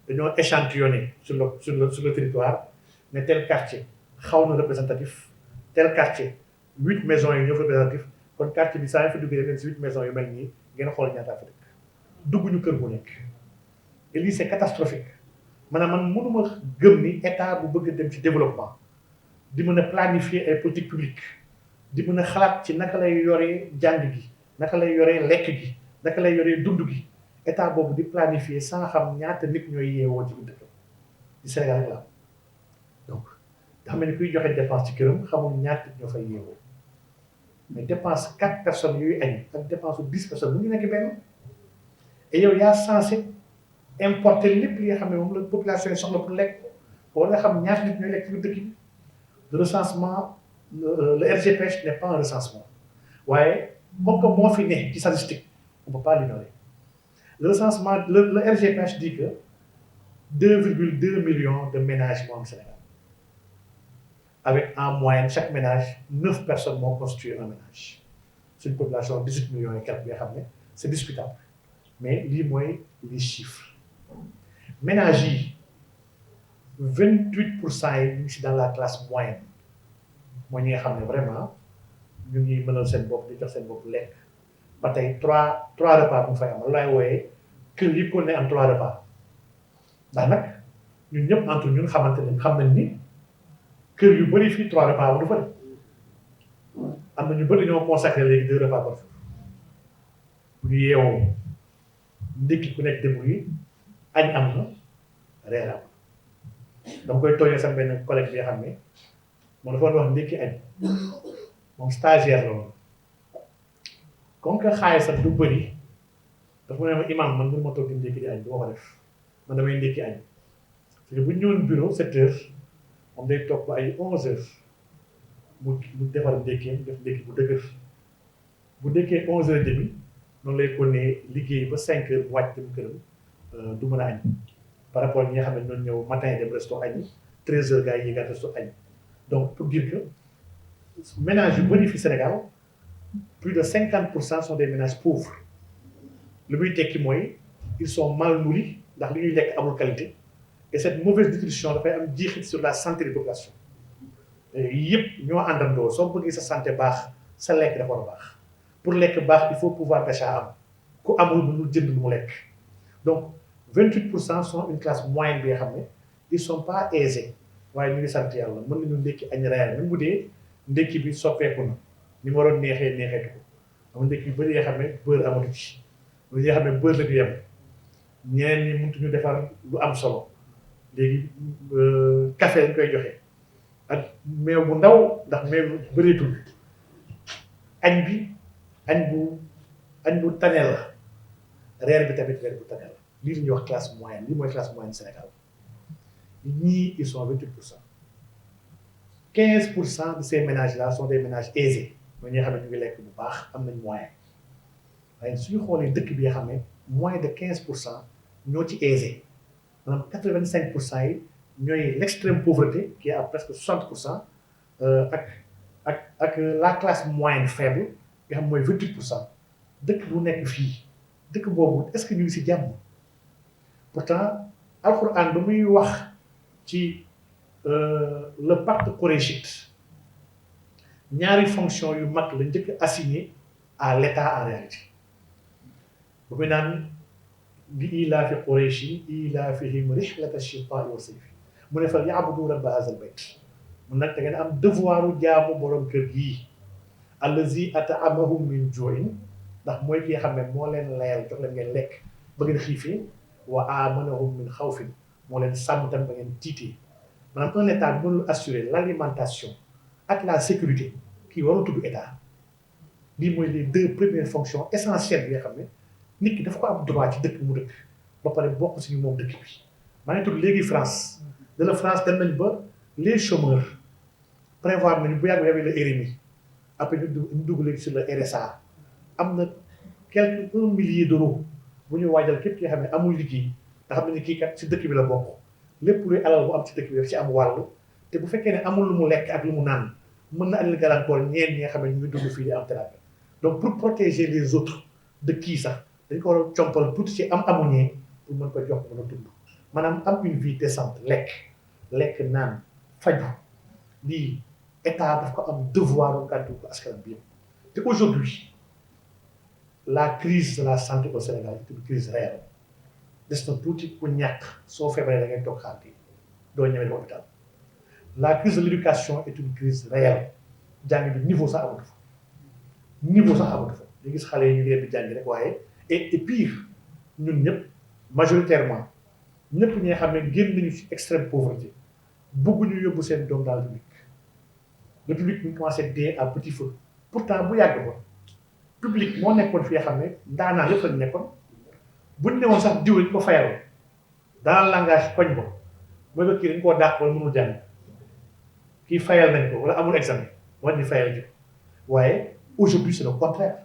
dañoo échantillonné sur le territoire ne tel quartier xaw na représentatif tel quartier 8 maisons yi ñoo fa représentatif kon quartier bi saa yu fa duggee leen si 8 maisons yu mel nii ngeen xool ñaata fa dëkk dugguñu kër bu nekk et lii c'est catastrophique maanaam man mënuma gëm ni état bu bëgg dem ci développement di mën a planifier ay politique publique di mën a xalaat ci naka lay yoree jàng gi naka lay yoree lekk gi naka lay yoree dund gi état boobu di planifier sans xam ñaata nit ñooy yeewoo ci dëkk di Sénégal rek la donc xam ne kuy joxe dépense ci këram xamul ñaata nit ñoo fay yeewoo mais dépense 4 personnes yooyu añ ak dépense 10 personnes mu ngi nekk benn et yow yaa censé importer lépp li nga xam ne moom la population yi soxla pour lekk war nga xam ñaata nit ñooy lekk ci dëkk bi le recensement le RGPH n'est pas un recensement waaye comme que moo fi ne ci statistique on peut pas l'ignorer le recensement le RGPH dit que 2,2 millions de ménages moo am Sénégal avec en moyenne chaque ménage 9 personnes moo constitué un ménage c'est une population 18 millions et quelques bi nga xam ne c'est discutable mais lii mooy les chiffres ménages yi 28% yi ñu ngi si dans la classe moyenne mooy ñi nga xam ne vraiment ñu ngi mënal seen bopp di jox seen bopp lekk ba tey trois repas bu mu fay am laay wooyee kër yi ko ne am 3 repas ndax nag ñun ñëpp entre ñun xamante ne xam nañ ni kër yu bëri fii 3 repas bu du fa am na ñu bëri ñoo consacré léegi 2 repas par jour bu ñu yeewoo ndékki ku nekk débrouillé añ am na reer am dama koy tooñee sama benn collègue bi nga xam ne moom dafa wax ndékki añ moom stagiaire la woon comme que xaalis sax du bëri dafa ma ne ma imam man mënuma toog di ndékki di añ du ma ko def man damay ndékki añ parce que bu ñu ñëwoon bureau 7 heures moom day toog ba ay 11 heures mu defar ndékkeem def ndékki bu dëgër bu ndékkee 11 heures et demi noonu lay ko ne liggéey ba 5 heures bu wàcc dem këram du mën a añ par rapport ak ñi nga xam ne ñoom ñëw matin dem resto añ 13 heures gars yi yéegaat resto añ donc pour dire que ménages yu bëri fi Sénégal plus de 50% sont des ménages pauvres lu muy tekki mooy ils sont mal nourris ndax li ñuy lekk amul qualité et cette mauvaise nutrition dafay am jeexit sur la santé des populations yëpp ñoo àndandoo soo bëggee sa santé baax sa lekk dafa war a baax pour lekk baax il faut pouvoir d'achat am ku amul mënul jënd lu mu lekk donc 28% sont une classe moyenne bi nga xam ne ils sont pas aisés waaye ñu ngi sant yàlla mën nañu ndékki añ reer même bu dee ndékki bi soppeeku na ni mu waroon neexeetu ko am ndékki yu bëri yoo xam ne beurre amatu ci lu yoo xam ne beurre la ñu yem ñeneen ñi mëntuñu defar lu am solo léegi café lañ koy joxe ak meew bu ndaw ndax meew bëreetul añ bi añ bu tane la reer bi tamit reer bu tane la lii la ñuy wax classe moyenne lii mooy classe moyenne Sénégal ñii ils sont à 28%. 15% de ces ménages-là sont des ménages aisés mooy ñi nga xam ne ñu ngi lekk bu baax am nañ moyen waaye suñu xoolee dëkk bi nga xam ne moins de 15% ñoo ci aisé maanaam 85% yi ñooy l'extrême pauvreté qui est à presque 60% ak la classe moyenne faible nga xam mooy 28% dëkk bu nekk fii dëkk boobu est-ce que ñu ngi ci jàmm pourtant alxuraan ba muy wax ci le pacte koréchite ñaari fonction yu mag la njëkk assigné à l'État en réalité bu muy naan bi ilaafi Qurayshin ilaafihim rihlata shitaa'i wa sayfi mu ne fal ya'budu rabba haazal bayt mun nag da ngeen am devoiru jaamu borom kër gii allazi at'amahum min juu'in ndax mooy ki nga xam ne moo leen layal jox leen ngeen lekk ba ngeen xiifee wa aamanahum min xawfin moo leen sàmm tam ba ngeen tiitee maanaam un état bi mënul assurer l'alimentation ak la sécurité kii warul tudd état lii mooy les deux premières fonctions essentielles yi nga xam ne nit ki dafa ko am droit ci dëkk mu dëkk ba pare bokk si ñu moom dëkk bi maa ngi tudd léegi France de la France dem nañ ba les chômeurs prévoir nañu bu yàgg yàgg le RMI après ñu dugg léegi sur le RSA am na quelque 1 millier d'euros bu ñu waajal képp ki nga xam ne amul liggéey nga xam ne kii kat si dëkk bi la bokk lépp luy alal bu am ci dëkk bi daf ci am wàll te bu fekkee ne amul lu mu lekk ak lu mu naan mën na andil gàllankoor ñeen ñi nga xam ne ñu ngi dund fii di am thérapie donc pour protéger les autres de kii sax dañ ko war a compal tuuti ci amuñee pour mën ko jox mën a dund maanaam am une vie décente lekk naan faju lii état daf ko am devoir am gàddu ko askan bi yëpp te aujourd'hui la crise de la santé au Sénégal est une crise réelle des na tuuti ku ñàkk soo feebaree da ngay toog xaar doo ñëwee hôpital la crise de l'éducation est une crise réelle jàng bi niveau sax amatu fa ñu gis xale yi ñu ngi leen di jàngi rek waaye et pire ñun ñëpp majoritairement ñëpp ñi nga xam ne génn nañu ci extrême pauvreté bëgguñu yóbbu seen doom dans le public ñu commencé dee à petit feu pourtant bu yàgg ba public moo nekkoon fi nga xam ne daanaa yëpp lañu nekkoon buñ newoon sax diw lañ ko fayal dans le langage koñ ba mooy que kii dañ koo dàq wala mënul jàng kii fayal nañ ko wala amul examen war ñu fayal ji waaye aujourd'hui c'est le contraire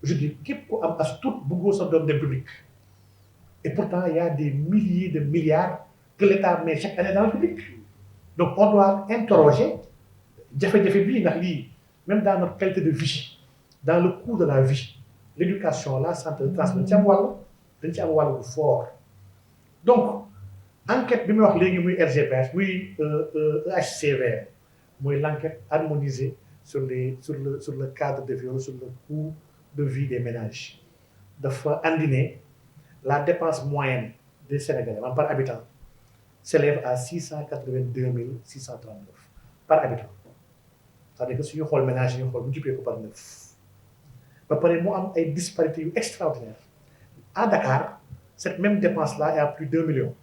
aujourd'hui képp ku am as tuut bëggoo sa doom dem public et pourtant il y a des milliers de milliards que l'État met chaque année dans le public donc on doit interroger jafe-jafe bii ndax lii même dans notre qualité de vie dans le coût de la vie l'éducation la santé le transport dañ ci am wàll bu fort donc enquête bi muy wax léegi muy RGPH muy EHCV mooy l'enquête harmonisée sur le cadre de vie sur le coût de vie des ménages dafa andi ne la dépense moyenne des Sénégalais maanaam par habitant s'élève à 682 639 par habitant c'est-à-dire que suñu xool ménage yi ñu xool multiplié ko par 9 ba pare mu am ay disparités yu extraordinaires à Dakar cette même dépense-là est à plus d'1 million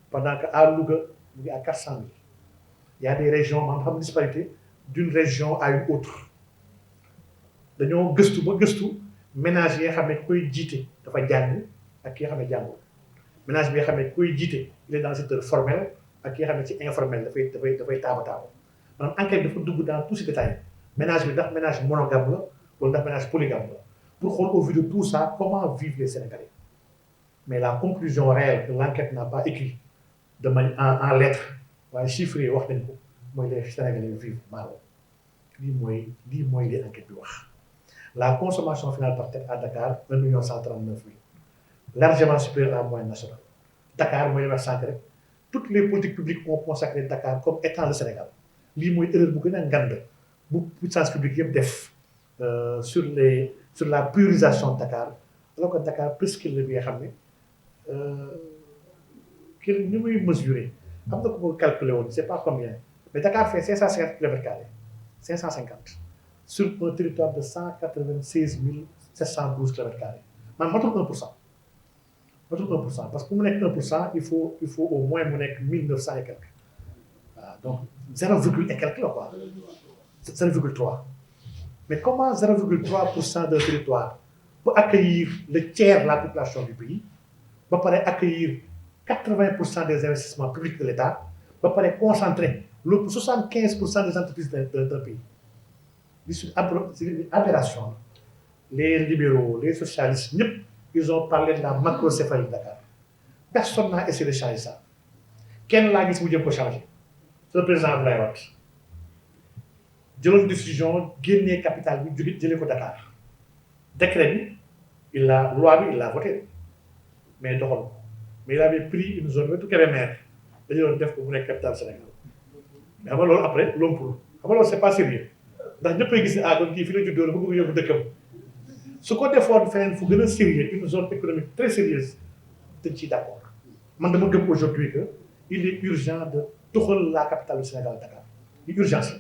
pendant que à Louga mu ngi à 400 000 il y a des régions maanaam xam disparité d'une région à une autre dañoo gëstu ba gëstu ménage yi nga xam ne koy jiite dafa jàng ak ki nga xam ne jàngul ménage bi nga xam ne koy jiite il est dans le secteur formel ak ki nga xam ne ci informel dafay taaba maanaam enquête dafa dugg dans tous ces détails ménage bi ndax ménage monogame la wala ndax ménage polygame la pour xool au vu de tout ça comment vivent les Sénégalais mais la conclusion réelle que l'enquête n'a pas écrit de manière en lettres waaye chiffré wax nañ ko mooy les Sénégalais vivent mal lii mooy li enquête bi wax la consommation finale par tête à Dakar 1 139 000 largement supérieure à la moyenne nationale Dakar mooy li wax sànq rek toutes les politiques publiques ont consacré Dakar comme étant le Sénégal lii mooy erreur bu gën a ngand bu puissance publique yëpp def sur la priorisation de Dakar alors que Dakar presqu'île bi nga xam ne kii ni muy mesurer am na ko ko calculer woon c'est pas combien mais Dakar fait 550 kilomètres carrés 550 sur un territoire de 196 712 kilomètres carrés man matul 1% parce que pour mu nekk 1% il faut au moins mu nekk 1900 et quelques waaw donc 0, et quelques la quoi 0,3 mais comment 0,3% d'un territoire peut accueillir le tiers de la population du pays ba pare accueillir 80% des investissements publics de l'État ba pare concentrer l'autre 75% des entreprises d'un pays c'est une aberration les libéraux les socialistes ñëpp ils ont parlé de la macrocéphalie de Dakar personne n'a essayé de changer ça kenn laa gis mu jëm ko changer c'est le président Abdoulaye Wade jëloon décision génnee capitale bi jëlee ko Dakar décret bi loi bi il l'a voté mais doxal ko mais il avait pris une zone wetu Kébémer dañu doon def ko mu nekk capitale Sénégal mais xam nga loolu après lompul xam nga loolu c'est pas sérieux ndax ñëppay gis ne kon kii fi la juddoo la bëgg yóbbu dëkkam su ko defoon feneen fu gën a sérieux une zone économique très sérieuse dañ ciy d'accord man dama gëm aujourd'hui que il est urgent de tuxal la capitale du Sénégal Dakar il urgence la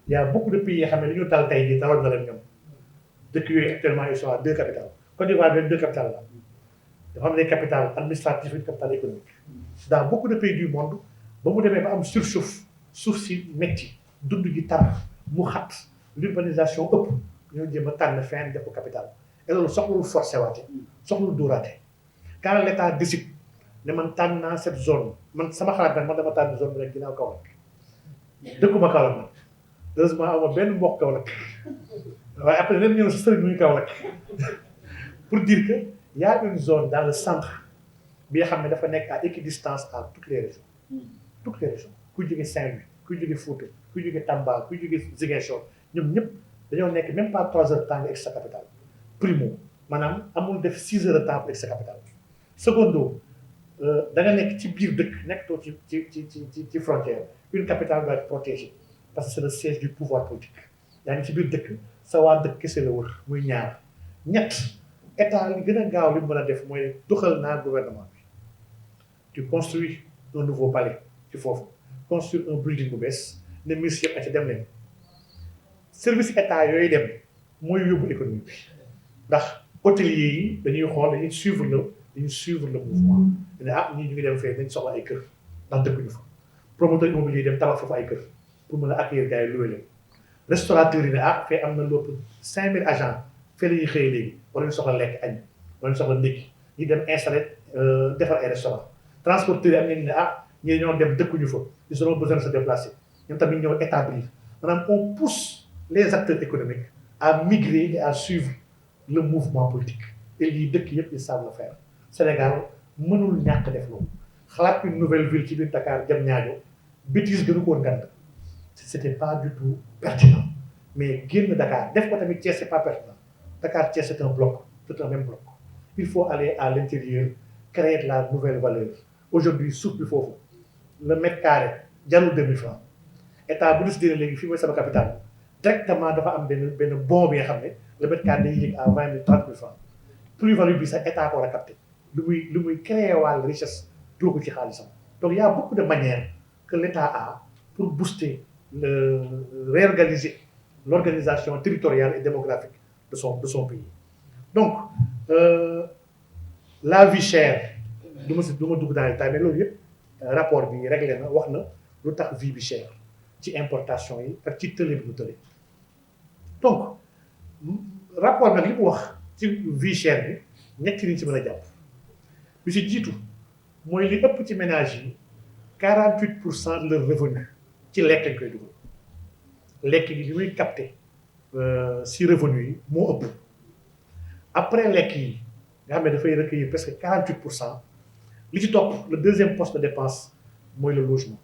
il y a beaucoup de pays yoo xam ne li ñu dal tey jii dawal na leen ñoom dëkk yooyu actuellement ils sont à 2 capitales Côte d'Ivoire bi 2 capitales la dafa am des capitales administratives et des capitales économiques dans beaucoup de pays du monde ba mu demee ba am surchauffe suuf si métti dund gi tar mu xat l'urbanisation ëpp ñoo jéem a tànn fin def ko capital et loolu soxlul forcé waate soxlul dóoraate quand l'état décide ne man tànn naa cette zone man sama xalaat nag man dama tànn zone bi rek ginnaaw Kaolack dëkkuma Kaolack nag heureusement ama benn mbokk Kaolack waaye après nen ñëw si sëriñ muy Kaolack pour dire que y a une zone dans le centre bi nga xam ne dafa nekk à équidistance à toutes les régions kuy jóge Saint-Louis kuy jóge Fouta kuy jóge Tamba kuy jóge Ziguinchor ñoom ñëpp dañoo nekk même pas 3 heures de temps nga egg sa capitale primo maanaam amul def 6 heures de temps pour egg sa capitale secondo da nga nekk ci biir dëkk nekkatoo ci frontière une capitale doit être protégée parce que c'est le siège du pouvoir politique yaa ngi ci biir dëkk sa waa dëkk kese la wër muy ñaar ñett état li gën a gaaw li mu mën a def mooy doxal naa gouvernement bi tu construis un nouveau palais ci foofu construire un building bu bees ne ministre yëpp a ci dem leen service état yooyu dem mooy yóbbu économie bi ndax hôteliers yi dañuy xool dañuy suivre le mouvement ne ñii ñu ngi dem fee dañ soxla ay kër ndax dëkkuñu fa promoteur immobilier dem tabax foofu ay kër pour mën a accueillir gars yi loué leen restaurateur yi ne fee am na lépp 5000 agents fee la ñuy xëy léegi wala ñu soxla lekk añ wala ñu soxla ndékki ñi dem installé defar ay restaurant transporteurs yi am nañu ne ñii ñoo dem dëkkuñu fa ils auront besoin de se déplacer ñoom tamit ñëw établir maanaam on pousse les acteurs économiques à migrer et à suivre le mouvement politique et lii dëkk yëpp ils savent le faire Sénégal mënul ñàkk def loolu xalaat une nouvelle ville ci biir Dakar Diamniadio bêtise gënu ko woon ngand c'était pas du tout pertinent mais génn Dakar def ko tamit Thiès c'est pas pertinent Dakar Thiès c'est un bloc c'est un même bloc il faut aller à l'intérieur créer de la nouvelle valeur aujourd'hui suuf bi foofu le mètre carré jarul 2000 francs état bu décidé léegi fii mooy sama capitale directement dafa am benn bon bi nga xam ne le mètre carré day yéeg à 20 000 30 000 francs plus-value bi sax état ko war a capté lu muy créer wàll richesse doo ko ci xaalisam donc il y a beaucoup de manières que l'État a pour booster réorganiser l'organisation territoriale et démographique de son pays donc la vie chère du ma dugg dans les détails mais loolu yëpp rapport bi réglé na wax na lu tax vie bi chère ci importation yi ak ci tële bi mu tële donc rapport nag li mu wax ci vie chère bi ñetti liñ ci mën a jàpp lu ci jiitu mooy li ëpp ci ménage yi 48% de leur revenu ci lekk lañ koy dugal lekk gi li muy capté si revenu yi moo ëpp après lekk yi nga xam ne dafay recueillir presque 48% li ci topp le deuxième poste de dépense mooy le logement